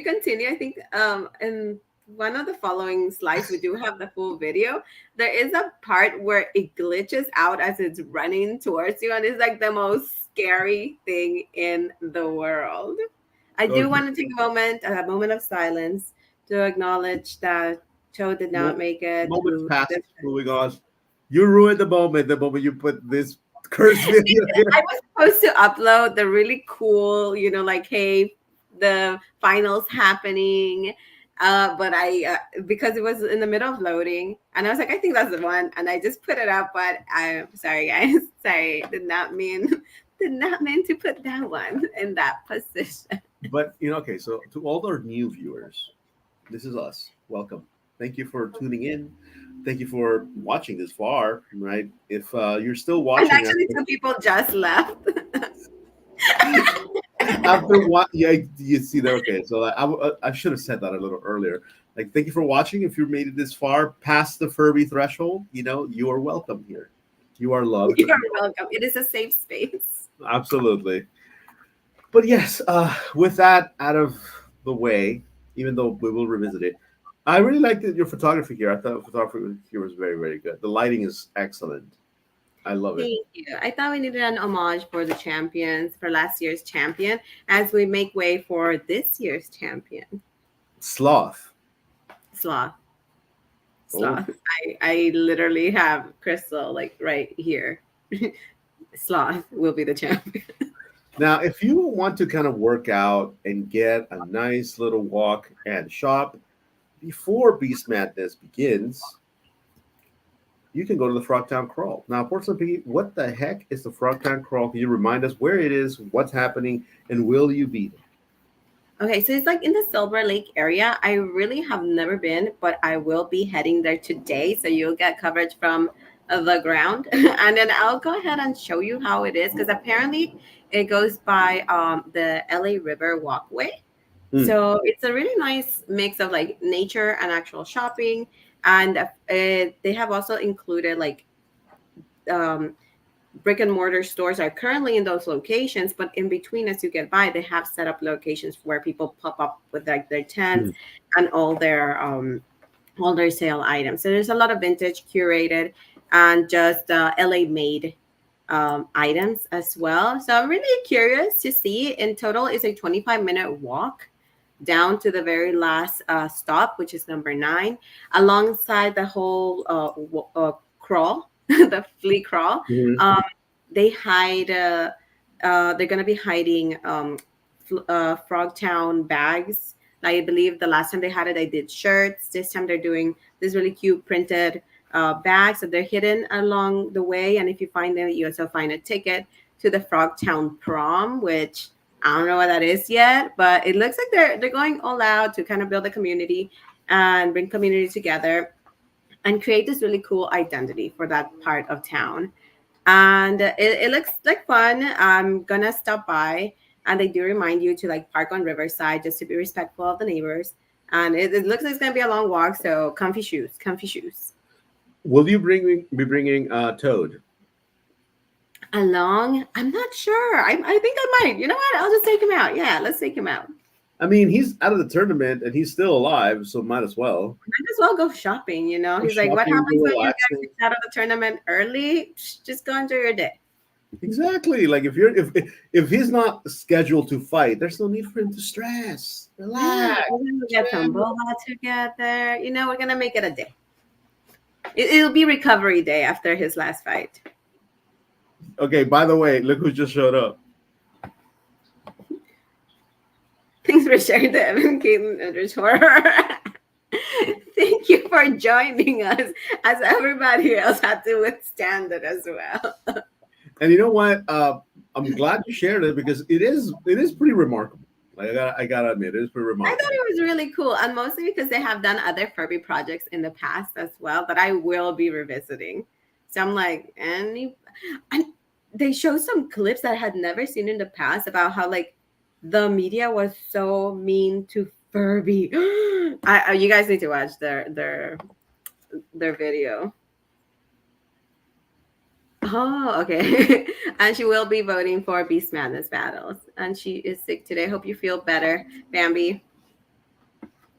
[SPEAKER 1] continue, I think in one of the following slides we do have the full video. There is a part where it glitches out as it's running towards you, and it's like the most scary thing in the world. I do
[SPEAKER 2] Okay.
[SPEAKER 1] want to take a moment of silence to acknowledge that Cho did not make it.
[SPEAKER 2] moments
[SPEAKER 1] to
[SPEAKER 2] past,
[SPEAKER 1] this-
[SPEAKER 2] moving on. You ruined the moment you put this cursed video here.
[SPEAKER 1] I was supposed to upload the really cool, like, hey, the finals happening. But I, because it was in the middle of loading, and I was like, I think that's the one, and I just put it up. But I'm sorry, guys. Sorry, did not mean to put that one in that position.
[SPEAKER 2] But okay, so to all our new viewers, this is us. Welcome. Thank you for tuning in. Thank you for watching this far. Right? If you're still
[SPEAKER 1] And
[SPEAKER 2] watching,
[SPEAKER 1] actually, two people just left.
[SPEAKER 2] after what? Yeah, you see that? Okay, so I should have said that a little earlier. Like, thank you for watching. If you made it this far past the Furby threshold, you are welcome here. You are loved.
[SPEAKER 1] You're welcome. It is a safe space.
[SPEAKER 2] Absolutely. But yes, with that out of the way, even though we will revisit it, I really liked your photography here. I thought photography here was very, very good. The lighting is excellent. I love it.
[SPEAKER 1] Thank you. I thought we needed an homage for the champions, for last year's champion, as we make way for this year's champion,
[SPEAKER 2] Sloth.
[SPEAKER 1] Sloth. Sloth. I literally have Crystal like right here. Sloth will be the champion.
[SPEAKER 2] Now, if you want to kind of work out and get a nice little walk and shop before Beast Madness begins, you can go to the Frogtown Crawl. Now, unfortunately, what the heck is the Frogtown Crawl? Can you remind us where it is, what's happening, and will you be there?
[SPEAKER 1] Okay, so it's like in the Silver Lake area. I really have never been, but I will be heading there today. So you'll get coverage from the ground. And then I'll go ahead and show you how it is, because apparently it goes by the LA River Walkway. So it's a really nice mix of like nature and actual shopping. And they have also included like brick and mortar stores are currently in those locations, but in between as you get by, they have set up locations where people pop up with like their tents and all their sale items. So there's a lot of vintage, curated, and just LA made items as well. So I'm really curious to see. In total, it's a 25-minute walk down to the very last stop, which is number 9, alongside the whole crawl, the flea crawl. They hide. They're going to be hiding Frogtown bags. I believe the last time they had it, they did shirts. This time they're doing this really cute printed bags. So they're hidden along the way. And if you find them, you also find a ticket to the Frogtown Prom, which I don't know what that is yet, but it looks like they're going all out to kind of build a community and bring community together and create this really cool identity for that part of town. And it looks like fun. I'm gonna stop by, and they do remind you to like park on Riverside just to be respectful of the neighbors. And it looks like it's gonna be a long walk, so comfy shoes.
[SPEAKER 2] Will you be bringing Toad
[SPEAKER 1] along? I'm not sure. I think I might. You know what? I'll just take him out. Yeah, let's take him out.
[SPEAKER 2] I mean, he's out of the tournament and he's still alive, so might as well.
[SPEAKER 1] Might as well go shopping, you know. He's like, what happens when you guys get out of the tournament early? Just go enjoy your day.
[SPEAKER 2] Exactly. Like if he's not scheduled to fight, there's no need for him to stress. Relax.
[SPEAKER 1] We're gonna get some boba together. You know, we're gonna make it a day. It'll be recovery day after his last fight.
[SPEAKER 2] Okay, by the way, look who just showed up.
[SPEAKER 1] Thanks for sharing the Evan Caitlin underscore. Thank you for joining us, as everybody else had to withstand it as well.
[SPEAKER 2] And you know what? I'm glad you shared it because it is pretty remarkable. Like I gotta admit, it is pretty
[SPEAKER 1] I
[SPEAKER 2] remarkable.
[SPEAKER 1] thought it was really cool, and mostly because they have done other Furby projects in the past as well that I will be revisiting. So I'm like, and they show some clips that I had never seen in the past about how like the media was so mean to Furby. You guys need to watch their video. Oh, okay. And she will be voting for Beast Madness battles. And she is sick today. Hope you feel better, Bambi.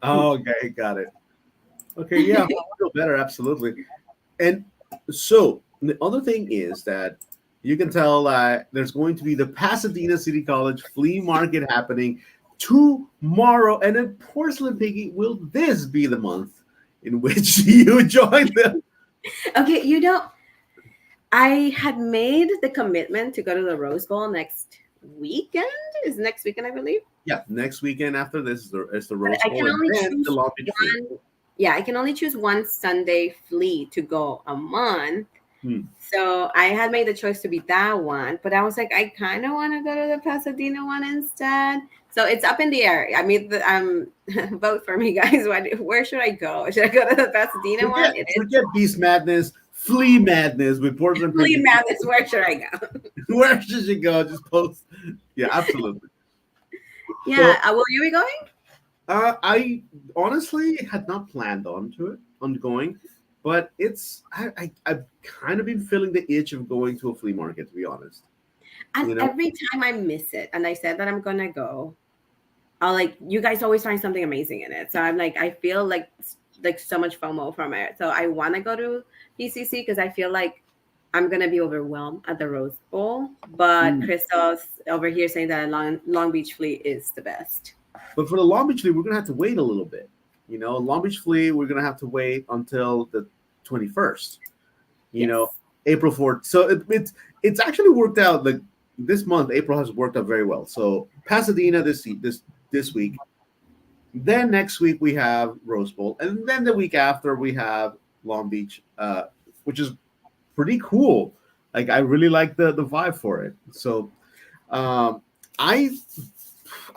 [SPEAKER 2] Oh, okay, got it. Okay, yeah, I feel better, absolutely. And so the other thing is that you can tell there's going to be the Pasadena City College flea market happening tomorrow. And then Porcelain Piggy, will this be the month in which you join them?
[SPEAKER 1] Okay, I had made the commitment to go to the Rose Bowl next weekend. Is next weekend, I believe.
[SPEAKER 2] Yeah, next weekend after this is the Rose
[SPEAKER 1] I
[SPEAKER 2] Bowl.
[SPEAKER 1] can only
[SPEAKER 2] and then
[SPEAKER 1] choose
[SPEAKER 2] the Long Beach Flea.
[SPEAKER 1] one. Yeah, I can only choose one Sunday flea to go a month. So I had made the choice to be that one, but I was like, I kind of want to go to the Pasadena one instead. So it's up in the air. I mean, vote for me, guys. Where should I go? Should I go to the Pasadena one?
[SPEAKER 2] Forget Beast Madness, Flea Madness with Portland.
[SPEAKER 1] Flea Madness. Where should I go?
[SPEAKER 2] Where should you go? Just post. Yeah, absolutely.
[SPEAKER 1] Yeah, will you be going?
[SPEAKER 2] I honestly had not planned on going, but I've kind of been feeling the itch of going to a flea market, to be honest.
[SPEAKER 1] And every time I miss it, and I said that I'm gonna go, I'll like, you guys always find something amazing in it. So I'm like, I feel like so much FOMO from it. So I want to go to PCC because I feel like I'm gonna be overwhelmed at the Rose Bowl. But Crystal's over here saying that Long Beach Flea is the best.
[SPEAKER 2] But for the Long Beach Flea, we're gonna have to wait a little bit. Long Beach Flea, we're gonna have to wait until the 21st. April 4th. So it's actually worked out. Like this month, April has worked out very well. So Pasadena this week. Then next week we have Rose Bowl, and then the week after we have Long Beach, which is pretty cool. Like I really like the vibe for it. So I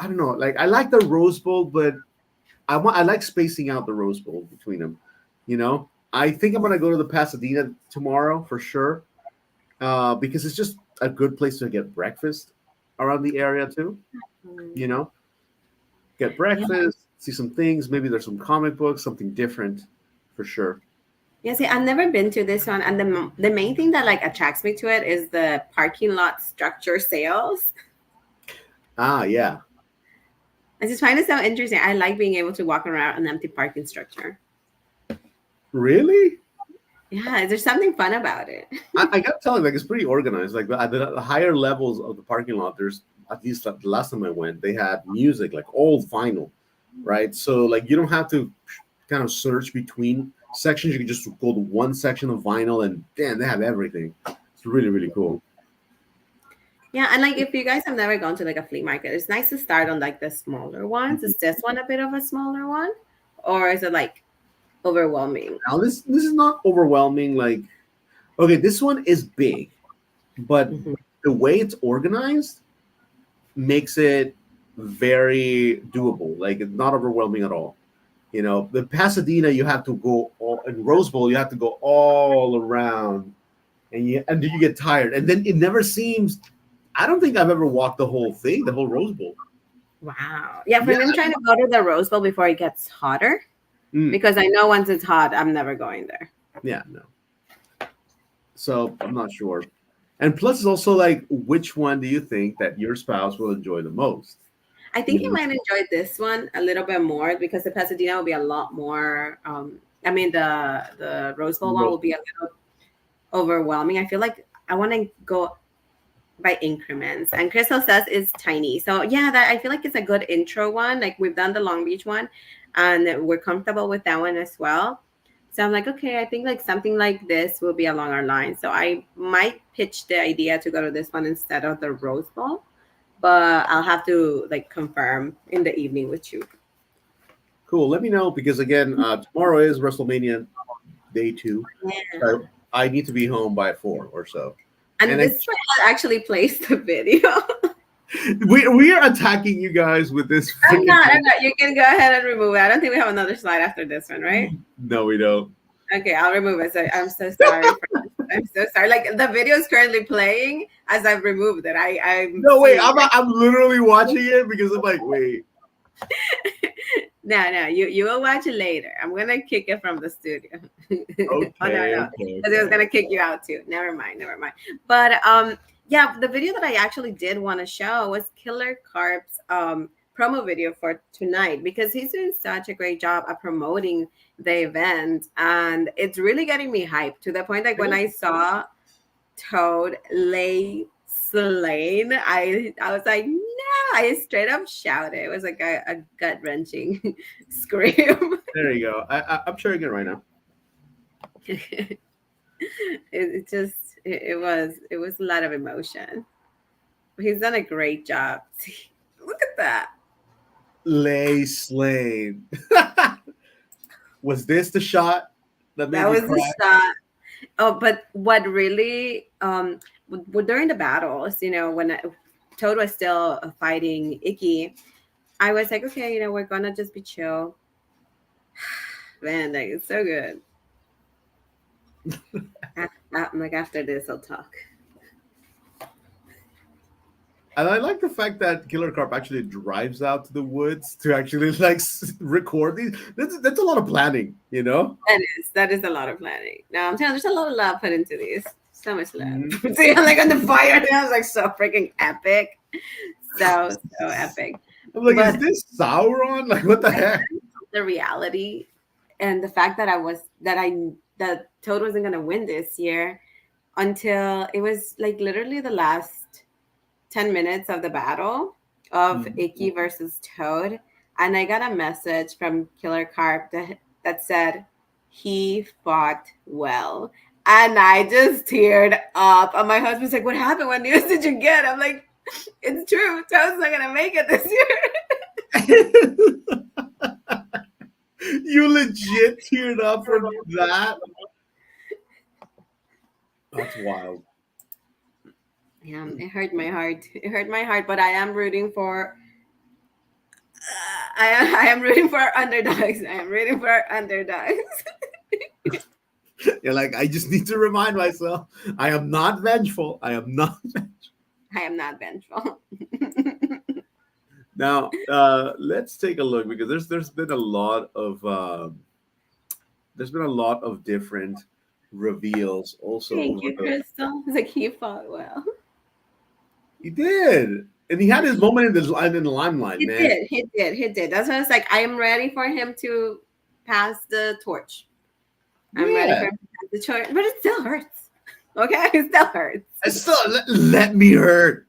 [SPEAKER 2] don't know. Like I like the Rose Bowl, but I like spacing out the Rose Bowl between them. I think I'm gonna go to the Pasadena tomorrow for sure, because it's just a good place to get breakfast around the area too. Get breakfast, see some things. Maybe there's some comic books, something different, for sure.
[SPEAKER 1] Yeah, see, I've never been to this one, and the main thing that like attracts me to it is the parking lot structure sales.
[SPEAKER 2] Yeah.
[SPEAKER 1] I just find it so interesting. I like being able to walk around an empty parking structure.
[SPEAKER 2] Really?
[SPEAKER 1] Yeah, there's something fun about it.
[SPEAKER 2] I gotta tell you, like it's pretty organized. Like at the higher levels of the parking lot, there's at least the last time I went, they had music, like old vinyl, right? So like you don't have to kind of search between sections. You can just go to one section of vinyl, and damn, they have everything. It's really, really cool.
[SPEAKER 1] Yeah, and like if you guys have never gone to like a flea market, it's nice to start on like the smaller ones. Is this one a bit of a smaller one, or is it like overwhelming?
[SPEAKER 2] Now this is not overwhelming. Like, okay, this one is big, but the way it's organized makes it very doable. Like it's not overwhelming at all. The Pasadena, you have to go in Rose Bowl, you have to go all around, and then you get tired, and then it never seems. I don't think I've ever walked the whole thing, the whole Rose Bowl.
[SPEAKER 1] Wow. Yeah, for them trying to go to the Rose Bowl before it gets hotter, because I know once it's hot, I'm never going there.
[SPEAKER 2] Yeah, no. So I'm not sure. And plus, it's also like, which one do you think that your spouse will enjoy the most?
[SPEAKER 1] I think he might enjoy this one a little bit more because the Pasadena will be a lot more. The Rose Bowl one will be a little overwhelming. I feel like I want to go by increments, and Crystal says it's tiny. So yeah, I feel like it's a good intro one. Like we've done the Long Beach one, and we're comfortable with that one as well. So I'm like, okay, I think like something like this will be along our lines. So I might pitch the idea to go to this one instead of the Rose Bowl, but I'll have to like confirm in the evening with you.
[SPEAKER 2] Cool. Let me know because again, tomorrow is WrestleMania day 2.
[SPEAKER 1] Yeah.
[SPEAKER 2] So I need to be home by 4 or so.
[SPEAKER 1] And this one actually plays the video.
[SPEAKER 2] We are attacking you guys with this.
[SPEAKER 1] I'm not. You can go ahead and remove it. I don't think we have another slide after this one, right?
[SPEAKER 2] No, we don't.
[SPEAKER 1] Okay, I'll remove it. So I'm so sorry. I'm so sorry. Like the video is currently playing as I've removed it. I'm
[SPEAKER 2] No, wait. I'm literally watching it because I'm like, wait.
[SPEAKER 1] No, you will watch it later. I'm gonna kick it from the studio.
[SPEAKER 2] Okay.
[SPEAKER 1] Oh, no.
[SPEAKER 2] Okay.
[SPEAKER 1] Because it was gonna kick you out too. Never mind. But yeah, the video that I actually did want to show was Killer Carp's promo video for tonight because he's doing such a great job at promoting the event, and it's really getting me hyped to the point like when I saw Toad lay slain, I was like, no, I straight up shouted. It was like a gut wrenching scream.
[SPEAKER 2] There you go. I'm sharing it right now.
[SPEAKER 1] It was a lot of emotion. He's done a great job. Look at that.
[SPEAKER 2] Lay slain. Was this the shot
[SPEAKER 1] that was the shot? Oh, but what really during the battles, when Toad was still fighting Icky, I was like, okay, we're gonna just be chill. Man, like it's so good. I'm like, after this, I'll talk.
[SPEAKER 2] And I like the fact that Killer Carp actually drives out to the woods to actually like record these. That's a lot of planning,
[SPEAKER 1] That is a lot of planning. Now I'm telling you, there's a lot of love put into these. So much love. See, I'm like on the fire. That was like so freaking epic. So epic.
[SPEAKER 2] I'm like, is this Sauron? Like, what the heck?
[SPEAKER 1] The reality and the fact that that Toad wasn't gonna win this year until it was like literally the last 10 minutes of the battle of Icky versus Toad. And I got a message from Killer Carp that said he fought well. And I just teared up. And my husband's like, what happened? What news did you get? I'm like, it's true. Toad's not going to make it this
[SPEAKER 2] year. You legit teared up from that? That's wild.
[SPEAKER 1] Yeah, it hurt my heart. It hurt my heart, but I am rooting for. I am rooting for our underdogs. I am rooting for our underdogs.
[SPEAKER 2] You're like, I just need to remind myself, I am not vengeful. I am not vengeful. Now, let's take a look because there's been a lot of different reveals. Also,
[SPEAKER 1] thank you, Crystal. It's like he fought well.
[SPEAKER 2] He did. And he had his moment in the limelight,
[SPEAKER 1] He did. That's why I was like, I am ready for him to pass the torch. I'm ready for him to pass the torch. But it still hurts. Okay? It still hurts.
[SPEAKER 2] Let me hurt.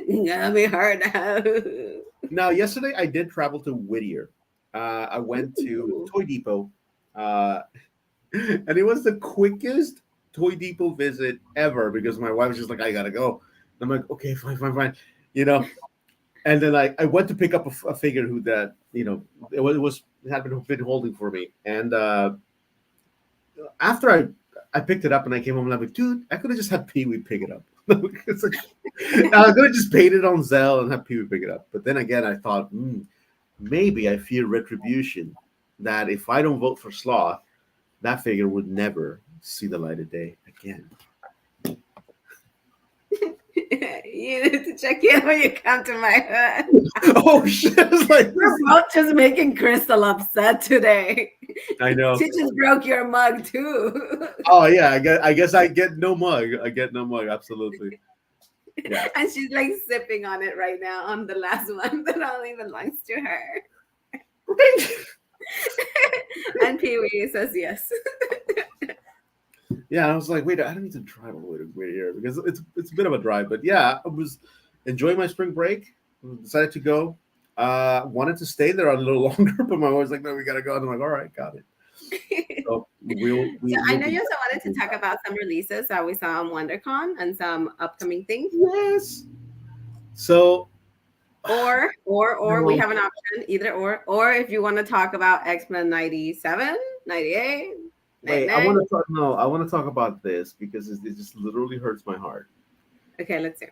[SPEAKER 1] Let me hurt.
[SPEAKER 2] Now, yesterday I did travel to Whittier. I went to Toy Depot. And it was the quickest Toy Depot visit ever because my wife was just like, I gotta go. I'm like, okay, fine. And then I went to pick up a figure who that it had been holding for me. And after I picked it up and I came home and I'm like, dude, I could have just had Pee Wee pick it up. I could have just paid it on Zelle and have Pee Wee pick it up. But then again, I thought, maybe I fear retribution. That if I don't vote for Sloth, that figure would never see the light of day again.
[SPEAKER 1] You need to check in when you come to my hood.
[SPEAKER 2] Oh shit! It's like
[SPEAKER 1] we're both just making Crystal upset today.
[SPEAKER 2] I know.
[SPEAKER 1] She just broke your mug too.
[SPEAKER 2] Oh yeah, I guess I get no mug. Absolutely.
[SPEAKER 1] Yeah. And she's like sipping on it right now on the last one that only belongs to her. And Pee Wee says yes.
[SPEAKER 2] Yeah, I was like, wait, I don't need to drive all the way to Whittier because it's a bit of a drive. But yeah, I was enjoying my spring break. Decided to go. Wanted to stay there a little longer, but my wife was like, no, we gotta go. And I'm like, all right, got it. So
[SPEAKER 1] So I
[SPEAKER 2] we'll
[SPEAKER 1] know
[SPEAKER 2] be
[SPEAKER 1] you also wanted to talk about some releases that we saw on WonderCon and some upcoming things.
[SPEAKER 2] yes. So
[SPEAKER 1] Or we have an option, either or if you want to talk about X-Men 97, 98,
[SPEAKER 2] wait,
[SPEAKER 1] 99.
[SPEAKER 2] I want to talk about this because it just literally hurts my heart.
[SPEAKER 1] Okay, let's see.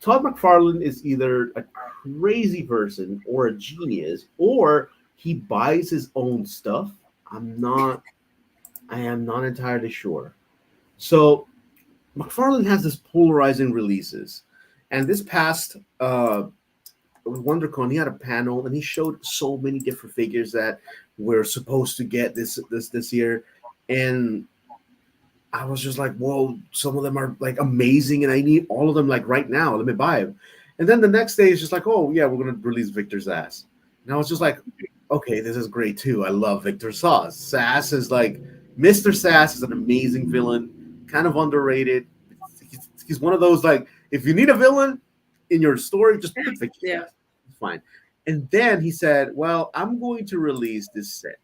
[SPEAKER 2] Todd McFarlane is either a crazy person or a genius, or he buys his own stuff. I am not entirely sure. So McFarlane has this polarizing releases, and this past WonderCon, he had a panel and he showed so many different figures that we're supposed to get this year, and I was just like, whoa, some of them are like amazing, and I need all of them like right now. Let me buy them. And then the next day, it's just like, oh yeah, we're gonna release Victor Sass, and I was just like, okay, this is great too. I love Victor Sass. Sass is like Mr. Sass is an amazing villain, kind of underrated. He's one of those like, if you need a villain in your story, just put Victor
[SPEAKER 1] Yeah.
[SPEAKER 2] Sass. It's fine. And then he said, well, I'm going to release this set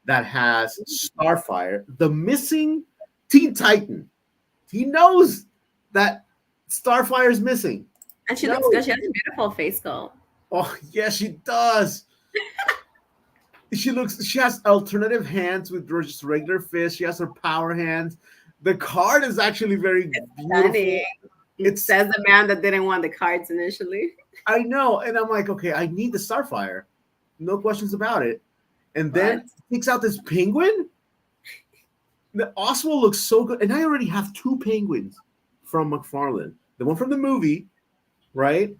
[SPEAKER 2] that has Starfire, the missing Teen Titan. He knows that Starfire is missing.
[SPEAKER 1] And she
[SPEAKER 2] No.
[SPEAKER 1] looks good. She has a beautiful face sculpt.
[SPEAKER 2] Oh, yes, she does. She has alternative hands with just regular fists. She has her power hands. The card is actually very beautiful.
[SPEAKER 1] Stunning. It
[SPEAKER 2] It's
[SPEAKER 1] says the man that didn't want the cards initially.
[SPEAKER 2] I know, and I'm like, okay, I need the Starfire, no questions about it. And then
[SPEAKER 1] What?
[SPEAKER 2] takes out this penguin. The Oswald looks so good, and I already have two penguins from McFarlane. The one from the movie, right,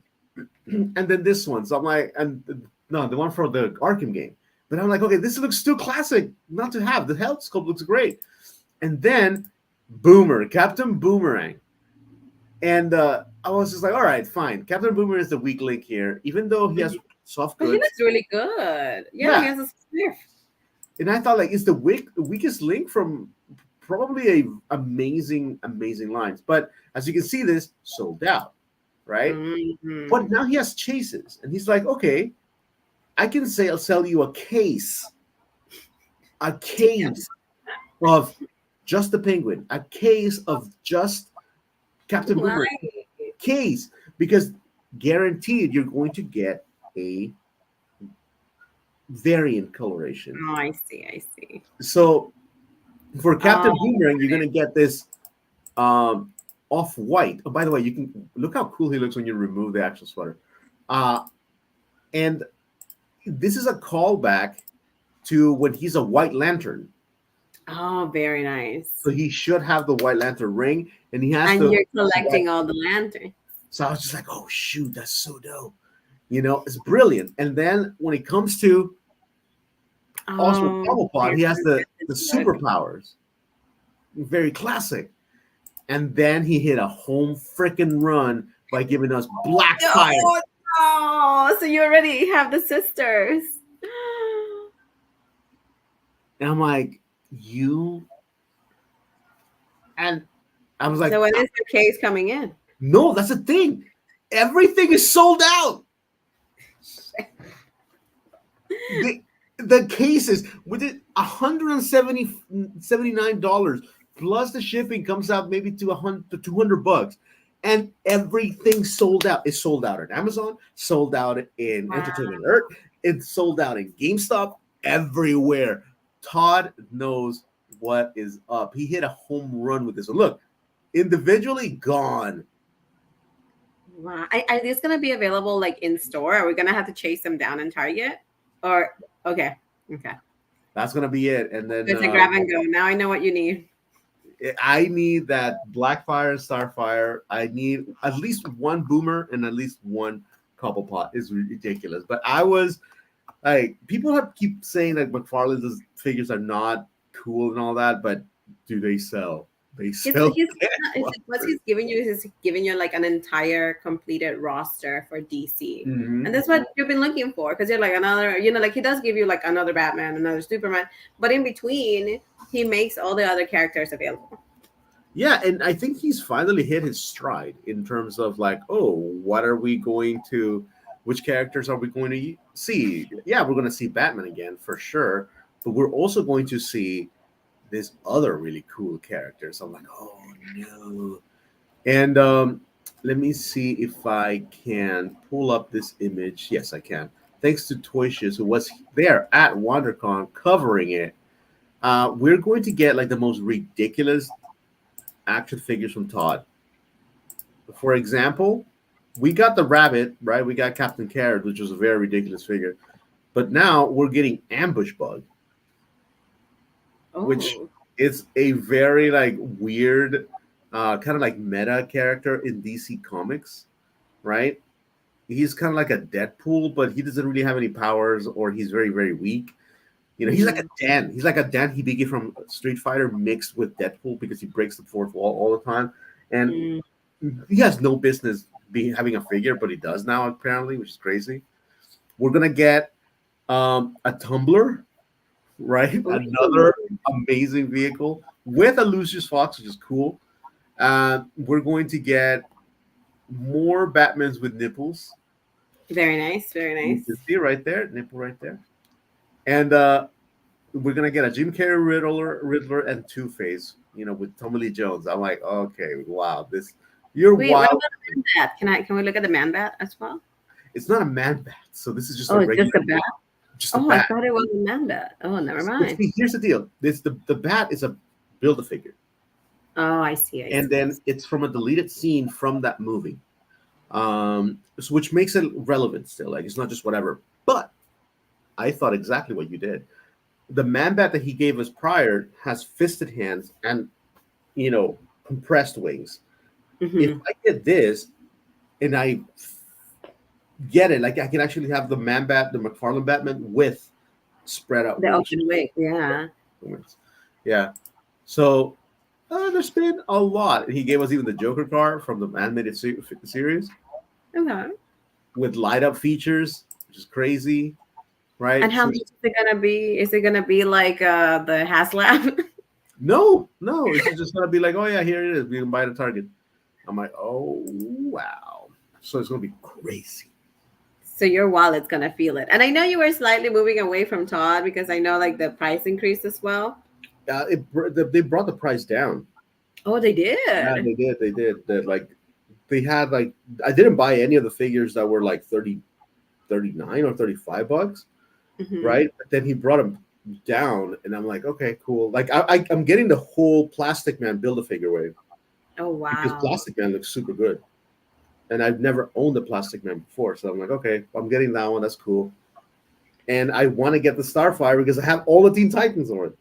[SPEAKER 2] and then this one. So I'm like, and no, the one from the Arkham game. But I'm like, okay, this looks too classic not to have. The health sculpt looks great, and then Boomer, Captain Boomerang, and I was just like, all right, fine. Captain Boomer is the weak link here, even though he has soft
[SPEAKER 1] But he
[SPEAKER 2] goods.
[SPEAKER 1] looks really good. Yeah,
[SPEAKER 2] Yeah.
[SPEAKER 1] he has a sniff.
[SPEAKER 2] And I thought, like, it's the weakest link from probably amazing lines. But as you can see, this sold out, right?
[SPEAKER 1] Mhm.
[SPEAKER 2] But now he has chases, and he's like, okay, I can say I'll sell you a case of just the penguin, a case of just Captain Boomerang,
[SPEAKER 1] Why?
[SPEAKER 2] case, because guaranteed you're going to get a variant coloration.
[SPEAKER 1] Oh, I see.
[SPEAKER 2] So for Captain
[SPEAKER 1] Oh,
[SPEAKER 2] Boomerang, you're gonna get this off-white. Oh, by the way, you can look how cool he looks when you remove the actual sweater. And this is a callback to when he's a White Lantern.
[SPEAKER 1] Oh, very nice.
[SPEAKER 2] So he should have the White Lantern ring, and he has
[SPEAKER 1] And
[SPEAKER 2] to.
[SPEAKER 1] you're collecting all the lanterns.
[SPEAKER 2] So I was just like, oh shoot, that's so dope. You know, it's brilliant. And then when it comes to Oswald Cobblepot, he has the superpowers. Very classic. And then he hit a home freaking run by giving us Black Fire.
[SPEAKER 1] Oh, so you already have the sisters.
[SPEAKER 2] And I'm like, you. And I was like,
[SPEAKER 1] So when is the case coming in?
[SPEAKER 2] no, that's the thing. Everything is sold out. The cases with it $179 plus the shipping comes out maybe to $200, and everything sold out. It's sold out at Amazon, sold out in Entertainment Earth, it's sold out in GameStop, everywhere. Todd knows what is up. He hit a home run with this one. Look, individually gone.
[SPEAKER 1] Wow. Are these going to be available like in store? Are we going to have to chase them down in Target? Or okay.
[SPEAKER 2] That's gonna be it. And then
[SPEAKER 1] It's a grab and go. Now I know what you need.
[SPEAKER 2] I need that Blackfire and Starfire. I need at least one Boomer and at least one Cobblepot. It's ridiculous. But I was like, people keep saying that McFarlane's figures are not cool and all that, but do they sell? They sell.
[SPEAKER 1] What he's giving you is he's giving you like an entire completed roster for DC.
[SPEAKER 2] Mhm.
[SPEAKER 1] And that's what you've been looking for, because you're like another, like he does give you like another Batman, another Superman, but in between, he makes all the other characters available.
[SPEAKER 2] Yeah, and I think he's finally hit his stride in terms of like, oh, what are we going to which characters are we going to see? Yeah, we're going to see Batman again for sure, but we're also going to see these other really cool characters. I'm like, oh no. And let me see if I can pull up this image. Yes, I can. Thanks to Toyshiz, who was there at WonderCon covering it. We're going to get like the most ridiculous action figures from Todd. For example, we got the rabbit, right? We got Captain Carrot, which was a very ridiculous figure. But now we're getting Ambush Bug, which is a very like weird, kind of like meta character in DC Comics, right? He's kind of like a Deadpool, but he doesn't really have any powers, or he's very, very weak. You know, he's like a Dan. He's like a Dan Hibiki from Street Fighter mixed with Deadpool because he breaks the fourth wall all the time. And he has no business having a figure, but he does now apparently, which is crazy. We're gonna get a tumbler, right? Another amazing vehicle with a Lucius Fox, which is cool. We're going to get more Batmans with nipples.
[SPEAKER 1] Very nice, very nice.
[SPEAKER 2] You can see right there, nipple right there. And we're gonna get a Jim Carrey Riddler, and Two-Face, you know, with Tommy Lee Jones. I'm like, okay, wow, you're
[SPEAKER 1] Wait,
[SPEAKER 2] wild.
[SPEAKER 1] what about the Man Bat? Can we look at the Man Bat as well?
[SPEAKER 2] It's not a Man Bat, so this is just
[SPEAKER 1] a
[SPEAKER 2] regular
[SPEAKER 1] just a bat.
[SPEAKER 2] Just a
[SPEAKER 1] I
[SPEAKER 2] bat.
[SPEAKER 1] thought it was a Man Bat. Oh, never mind.
[SPEAKER 2] See, here's the deal: the bat is a Build-A-Figure.
[SPEAKER 1] Oh, I see.
[SPEAKER 2] Then it's from a deleted scene from that movie, so which makes it relevant still. Like it's not just whatever. But I thought exactly what you did. The Man Bat that he gave us prior has fisted hands and, you know, compressed wings. If I get this and I get it, like I can actually have the Man Bat, the McFarlane Batman with spread out
[SPEAKER 1] the open wing. Yeah.
[SPEAKER 2] Yeah. So there's been a lot. He gave us even the Joker car from the animated series.
[SPEAKER 1] Okay.
[SPEAKER 2] With light up features, which is crazy. Right.
[SPEAKER 1] And how much is it gonna be? Is it gonna be like the HasLab?
[SPEAKER 2] No. It's just gonna be like, oh yeah, here it is. We can buy it at Target. I'm like, oh wow. So it's gonna be crazy.
[SPEAKER 1] So your wallet's gonna feel it. And I know you were slightly moving away from Todd because I know like the price increased as well.
[SPEAKER 2] They brought the price down.
[SPEAKER 1] Oh, they did.
[SPEAKER 2] Yeah, they did. They had like I didn't buy any of the figures that were like 39 or $35. Right, but then he brought them down, and I'm like, okay, cool. Like I'm getting the whole Plastic Man Build-A-Figure wave.
[SPEAKER 1] Oh wow!
[SPEAKER 2] Because Plastic Man looks super good, and I've never owned a Plastic Man before, so I'm like, okay, I'm getting that one. That's cool. And I want to get the Starfire because I have all the Teen Titans on it.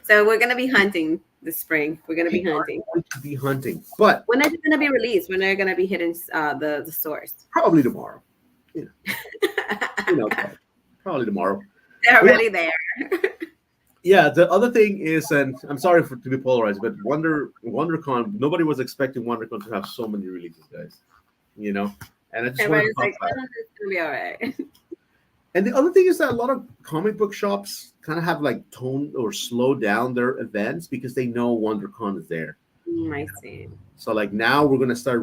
[SPEAKER 1] So we're gonna be hunting this spring. We're gonna be hunting.
[SPEAKER 2] But
[SPEAKER 1] when is it gonna be released? When are they gonna be hitting the stores?
[SPEAKER 2] Probably tomorrow. You know, probably tomorrow.
[SPEAKER 1] They're already there.
[SPEAKER 2] Yeah, the other thing is, and I'm sorry to be polarized, but WonderCon, nobody was expecting WonderCon to have so many releases, guys. You know, and I just want to
[SPEAKER 1] like, it's gonna be all right.
[SPEAKER 2] And the other thing is that a lot of comic book shops kind of have like toned or slowed down their events because they know WonderCon is there.
[SPEAKER 1] I see.
[SPEAKER 2] So like now we're gonna start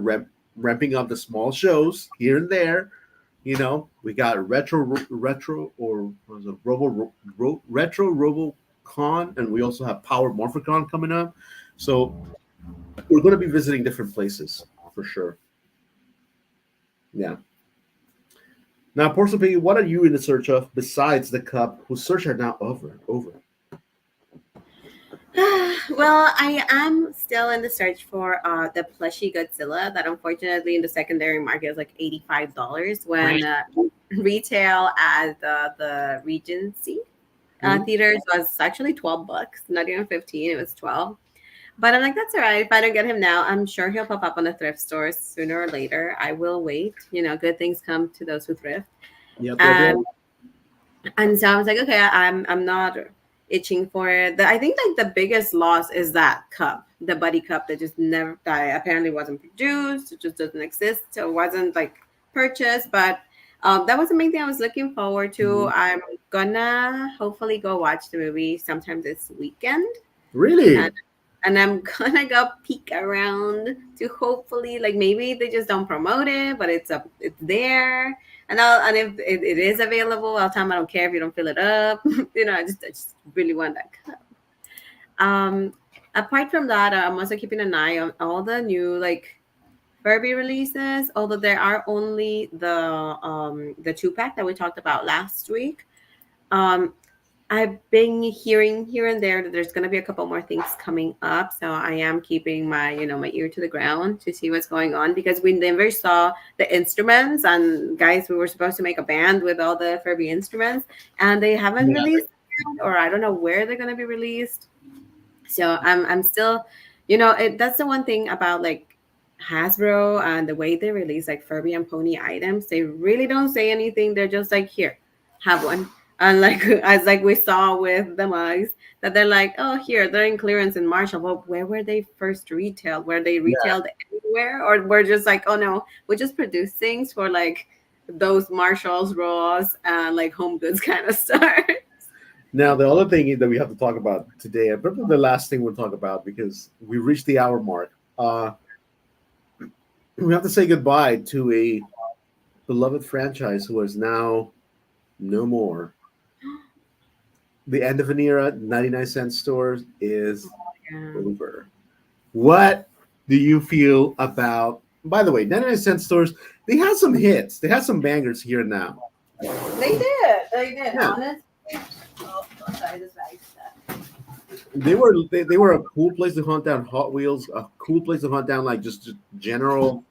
[SPEAKER 2] ramping up the small shows here and there. You know, we got retro or was it retro RoboCon, and we also have Power Morphicon coming up. So we're going to be visiting different places for sure. Yeah. Now, Porcelain Piggy, what are you in the search of besides the cup, whose search are now over?
[SPEAKER 1] Well, I am still in the search for the plushie Godzilla that unfortunately in the secondary market is like $85 when retail at the Regency theaters was actually $12, not even 15, it was 12. But I'm like, that's all right. If I don't get him now, I'm sure he'll pop up on the thrift stores sooner or later. I will wait. You know, good things come to those who thrift.
[SPEAKER 2] Yep.
[SPEAKER 1] And so I was like, okay, I'm not itching for it. I think like the biggest loss is that cup, the Buddy Cup that apparently wasn't produced, it just doesn't exist, or wasn't like purchased. But that was the main thing I was looking forward to. I'm gonna hopefully go watch the movie sometime this weekend.
[SPEAKER 2] Really?
[SPEAKER 1] and I'm gonna go peek around to hopefully like maybe they just don't promote it, but it's there. And if it is available, I'll tell them I don't care if you don't fill it up. I just really want that cup. Apart from that, I'm also keeping an eye on all the new like Furby releases. Although there are only the 2 pack that we talked about last week. Um, I've been hearing here and there that there's going to be a couple more things coming up, so I am keeping my ear to the ground to see what's going on because we never saw the instruments. And guys, we were supposed to make a band with all the Furby instruments, and they haven't
[SPEAKER 2] Yeah.
[SPEAKER 1] released it, or I don't know where they're going to be released. So I'm still, that's the one thing about like Hasbro and the way they release like Furby and Pony items. They really don't say anything. They're just like, here, have one. And like as like we saw with the mugs, that they're like, oh, here, they're in clearance in Marshall. But where were they first retailed? Were they retailed anywhere? Or we're just like, oh no, we just produce things for like those Marshalls, Ross, and like Home Goods kind of stores.
[SPEAKER 2] Now, the other thing that we have to talk about today, and probably the last thing we'll talk about because we reached the hour mark, we have to say goodbye to a beloved franchise who is now no more. The end of an era, 99-cent stores is
[SPEAKER 1] Yeah.
[SPEAKER 2] over. What do you feel about, by the way, 99-cent stores, they had some hits. They had some bangers here and now.
[SPEAKER 1] They did.
[SPEAKER 2] Yeah.
[SPEAKER 1] Honestly. Oh, sorry, this bag's stuck.
[SPEAKER 2] They were a cool place to hunt down Hot Wheels, a cool place to hunt down like just general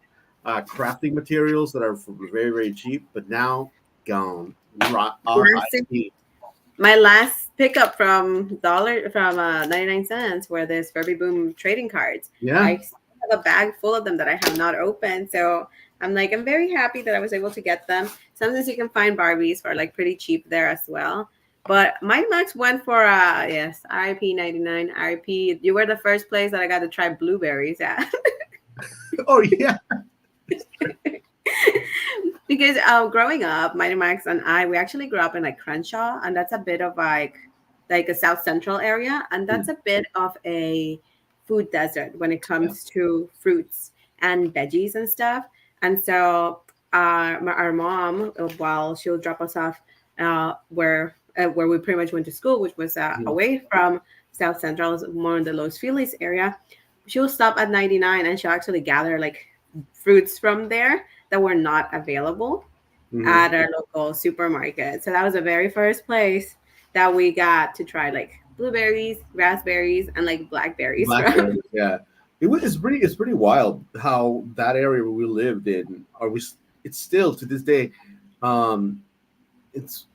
[SPEAKER 2] crafting materials that are very, very cheap, but now gone. R.I.P.
[SPEAKER 1] My last pickup from 99 cents were this Furby Boom trading cards.
[SPEAKER 2] Yeah.
[SPEAKER 1] I still have a bag full of them that I have not opened. So I'm very happy that I was able to get them. Sometimes you can find Barbies for like pretty cheap there as well. But Mighty Max went for yes, RIP 99, RIP. You were the first place that I got to try blueberries at.
[SPEAKER 2] Oh yeah.
[SPEAKER 1] Because growing up, Mighty Max and we actually grew up in like Crenshaw, and that's a bit of like a South Central area, and that's a bit of a food desert when it comes to fruits and veggies and stuff. And so our mom, while she'll drop us off where we pretty much went to school, which was away from South Central, more in the Los Feliz area, she'll stop at 99 and she'll actually gather like fruits from there that were not available at our local supermarket. So that was the very first place that we got to try like blueberries, raspberries, and like blackberries.
[SPEAKER 2] Blackberries, yeah. It's pretty wild how that area where we lived in, it's still to this day, it's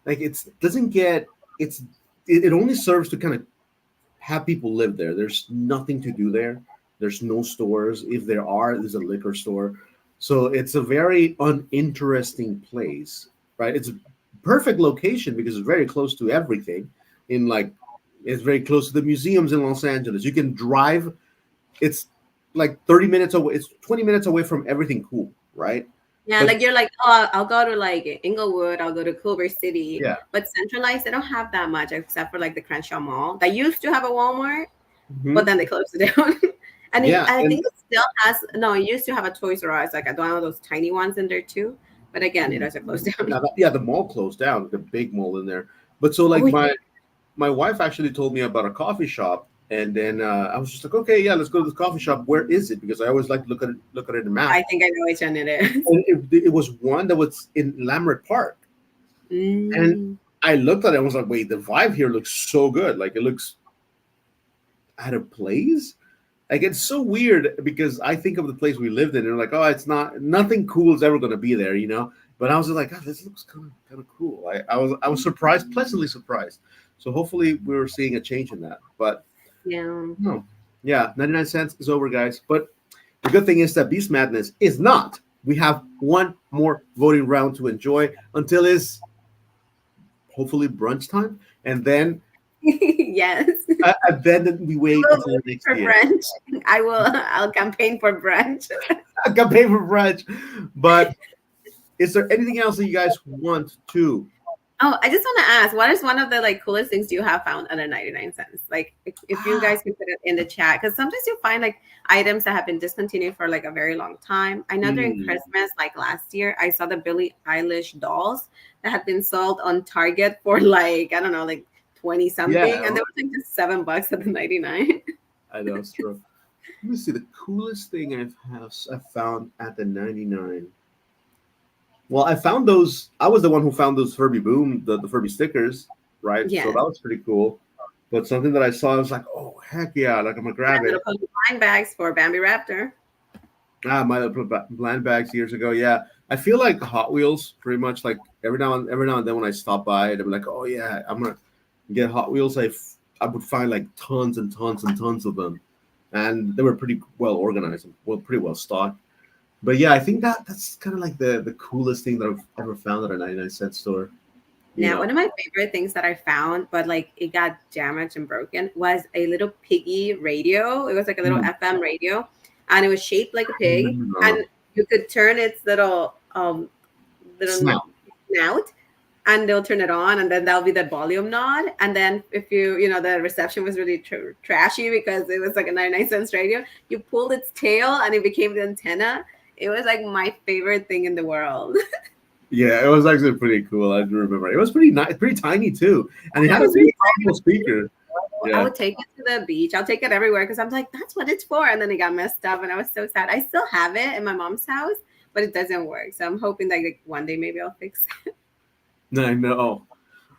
[SPEAKER 2] like it only serves to kind of have people live there. There's nothing to do there. There's no stores. If there are, there's a liquor store. So it's a very uninteresting place, right? It's a perfect location because it's very close to everything. It's very close to the museums in Los Angeles. You can drive. It's like 30 minutes away. It's 20 minutes away from everything cool, right?
[SPEAKER 1] Yeah,
[SPEAKER 2] But-
[SPEAKER 1] like you're like, oh, I'll go to like Inglewood, I'll go to Culver City.
[SPEAKER 2] Yeah.
[SPEAKER 1] But centralized, they don't have that much except for like the Crenshaw Mall. That used to have a Walmart,
[SPEAKER 2] Mhm.
[SPEAKER 1] but then they closed it down. And
[SPEAKER 2] Yeah,
[SPEAKER 1] I think it still has, no, it used to have a Toys R Us, like one of those tiny ones in there too. But again, it doesn't close down.
[SPEAKER 2] The mall closed down, the big mall in there. But so like my wife actually told me about a coffee shop, and then I was just like, okay, yeah, let's go to this coffee shop. Where is it? Because I always like to look at it in the map.
[SPEAKER 1] I think I know which one it is.
[SPEAKER 2] And it was one that was in Lamert Park. And I looked at it and was like, wait, the vibe here looks so good. Like it looks out of place. Like it's so weird because I think of the place we lived in and like, oh, it's nothing cool is ever going to be there, you know? But I was just like, oh, this looks kind of cool. I was surprised, pleasantly surprised. So hopefully we're seeing a change in that. But
[SPEAKER 1] Yeah.
[SPEAKER 2] yeah, 99 cents is over, guys. But the good thing is that Beast Madness is not. We have one more voting round to enjoy until it's hopefully brunch time, and then
[SPEAKER 1] Yes.
[SPEAKER 2] then we wait
[SPEAKER 1] We'll
[SPEAKER 2] until next
[SPEAKER 1] for
[SPEAKER 2] year.
[SPEAKER 1] brunch. I'll campaign for brunch.
[SPEAKER 2] I got paid for brunch. But is there anything else that you guys want to
[SPEAKER 1] Oh, I just want to ask, what is one of the like coolest things you have found under 99 cents? Like if you guys can put it in the chat, because sometimes you find like items that have been discontinued for like a very long time. I know during
[SPEAKER 2] Mm.
[SPEAKER 1] Christmas, like last year, I saw the Billie Eilish dolls that had been sold on Target for like, I don't know, like 20 something.
[SPEAKER 2] Yeah.
[SPEAKER 1] And they were like just $7 at the 99.
[SPEAKER 2] I know it's true. Let me see the coolest thing I've found at the 99. Well, I found those. I was the one who found those Furby Boom, the Furby stickers, right? So
[SPEAKER 1] Yeah.
[SPEAKER 2] that was pretty cool. But something that I saw, I was like, oh heck yeah! Like I'm gonna grab it.
[SPEAKER 1] Little blind bags for Bambi Raptor.
[SPEAKER 2] My little blind bags years ago. Yeah, I feel like Hot Wheels pretty much like every now and then when I stop by, I'm like, oh yeah, I'm gonna get Hot Wheels. I would find like tons and tons and tons of them, and they were pretty well organized and pretty well stocked. But yeah, I think that's kind of like the coolest thing that I've ever found at a 99-cent store.
[SPEAKER 1] Now, one of my favorite things that I found, but like it got damaged and broken, was a little piggy radio. It was like a little FM radio, and it was shaped like a pig, and you could turn its little
[SPEAKER 2] Snout.
[SPEAKER 1] and they'll turn it on, and then that'll be the volume knob. And then if the reception was really trashy because it was like a 99-cent radio, you pulled its tail and it became the antenna. It was like my favorite thing in the world.
[SPEAKER 2] Yeah, it was actually pretty cool. I do remember. It was pretty nice, pretty tiny too, and it had a really powerful speaker. Yeah.
[SPEAKER 1] I would take it to the beach. I'll take it everywhere because I'm like, that's what it's for. And then it got messed up, and I was so sad. I still have it in my mom's house, but it doesn't work. So I'm hoping that like one day maybe I'll fix it.
[SPEAKER 2] I know,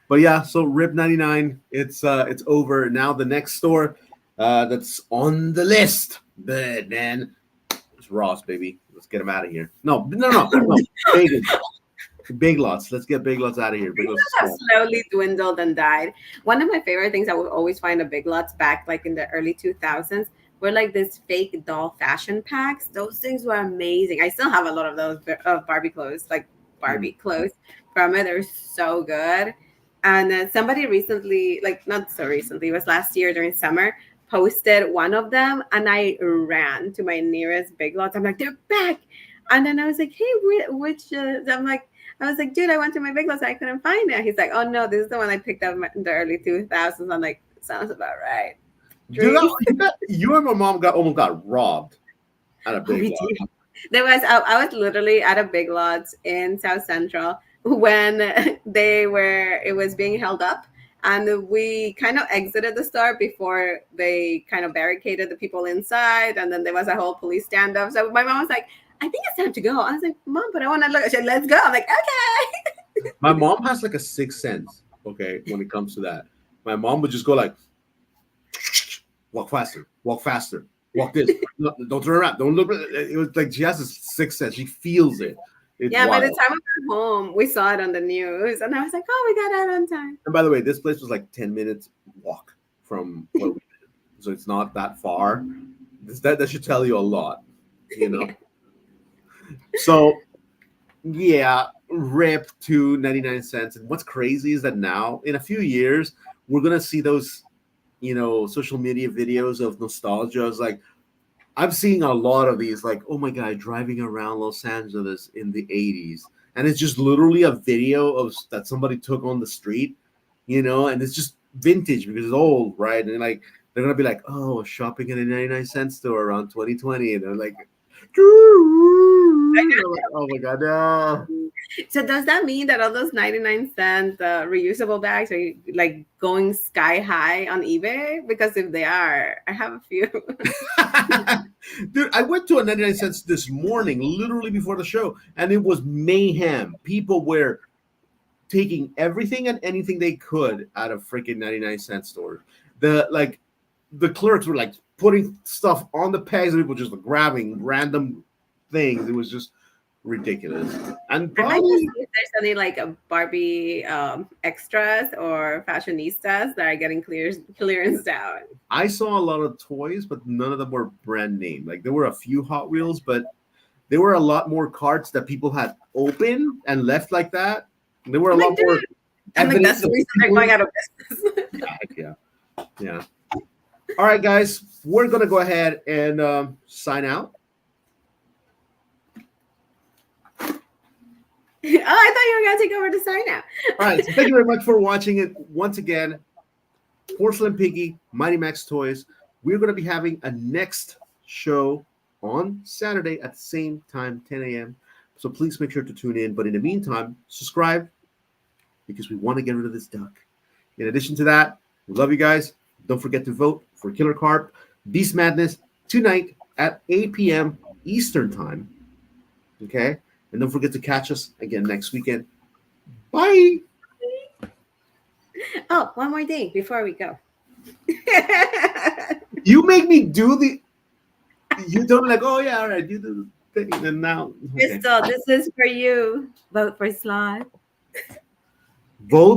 [SPEAKER 2] but yeah. So RIP 99. It's over now. The next store that's on the list, then it's Ross, baby. Let's get him out of here. No. Big Lots. Let's get Big Lots out of here. Big Lots
[SPEAKER 1] have slowly dwindled and died. One of my favorite things I would always find at Big Lots back like in the early 2000s were like this fake doll fashion packs. Those things were amazing. I still have a lot of those Barbie clothes, like Barbie clothes from it. They're so good. And somebody recently, like not so recently, it was last year during summer, posted one of them, and I ran to my nearest Big Lots. I'm like, they're back. And then I was like, hey, which? I was like, dude, I went to my Big Lots. I couldn't find it. He's like, oh no, this is the one I picked up in the early 2000s. I'm like, sounds about right.
[SPEAKER 2] Dude, you and my mom almost got robbed at a Big Lots.
[SPEAKER 1] I was literally at a Big Lots in South Central when it was being held up. And we kind of exited the store before they kind of barricaded the people inside. And then there was a whole police standoff. So my mom was like, I think it's time to go. I was like, Mom, but I want to look. She said, let's go. I'm like, okay.
[SPEAKER 2] My mom has like a sixth sense, okay, when it comes to that. My mom would just go like, walk faster, walk this. No, don't turn around. Don't look. It was like she has a sixth sense. She feels it. It's
[SPEAKER 1] yeah,
[SPEAKER 2] wild.
[SPEAKER 1] by the time we got home, we saw it on the news. And I was like, oh, we got out on time.
[SPEAKER 2] And by the way, this place was like 10 minutes walk from where we live. So it's not that far. That should tell you a lot, you know? Yeah. So, yeah, RIP to 99 cents. And what's crazy is that now, in a few years, we're going to see those, social media videos of nostalgia. It's like, I'm seeing a lot of these, like, oh my God, driving around Los Angeles in the 80s. And it's just literally a video that somebody took on the street, and it's just vintage because it's old, right? And like, they're going to be like, oh, shopping in a 99-cent store around 2020. And they're like, oh my God, no.
[SPEAKER 1] So does that mean that all those 99-cent reusable bags are like going sky high on eBay? Because if they are, I have a few.
[SPEAKER 2] Dude, I went to a 99 cents this morning, literally before the show, and it was mayhem. People were taking everything and anything they could out of freaking 99-cent stores. The clerks were like putting stuff on the pegs, and people just grabbing random things. It was just ridiculous. And probably
[SPEAKER 1] if there's any like a Barbie extras or fashionistas that are getting clearance out.
[SPEAKER 2] I saw a lot of toys, but none of them were brand name. Like there were a few Hot Wheels, but there were a lot more carts that people had open and left like that. And there were a lot more.
[SPEAKER 1] I'm like, that's the reason they're going out of business.
[SPEAKER 2] Yeah. All right, guys, we're gonna go ahead and sign out.
[SPEAKER 1] Oh, I thought you were going to take over the sign now.
[SPEAKER 2] All right, so thank you very much for watching it once again. Porcelain Piggy, Mighty Max Toys. We're going to be having a next show on Saturday at the same time, 10 a.m. So please make sure to tune in. But in the meantime, subscribe because we want to get rid of this duck. In addition to that, we love you guys. Don't forget to vote for Killer Carp Beast Madness tonight at 8 p.m. Eastern Time. Okay? And don't forget to catch us again next weekend. Bye.
[SPEAKER 1] Oh, one more thing before we go.
[SPEAKER 2] You make me do the. You don't like, oh, yeah, all right, you do the thing. And now. Okay.
[SPEAKER 1] Crystal, this is for you. Vote for Sloth.
[SPEAKER 2] Vote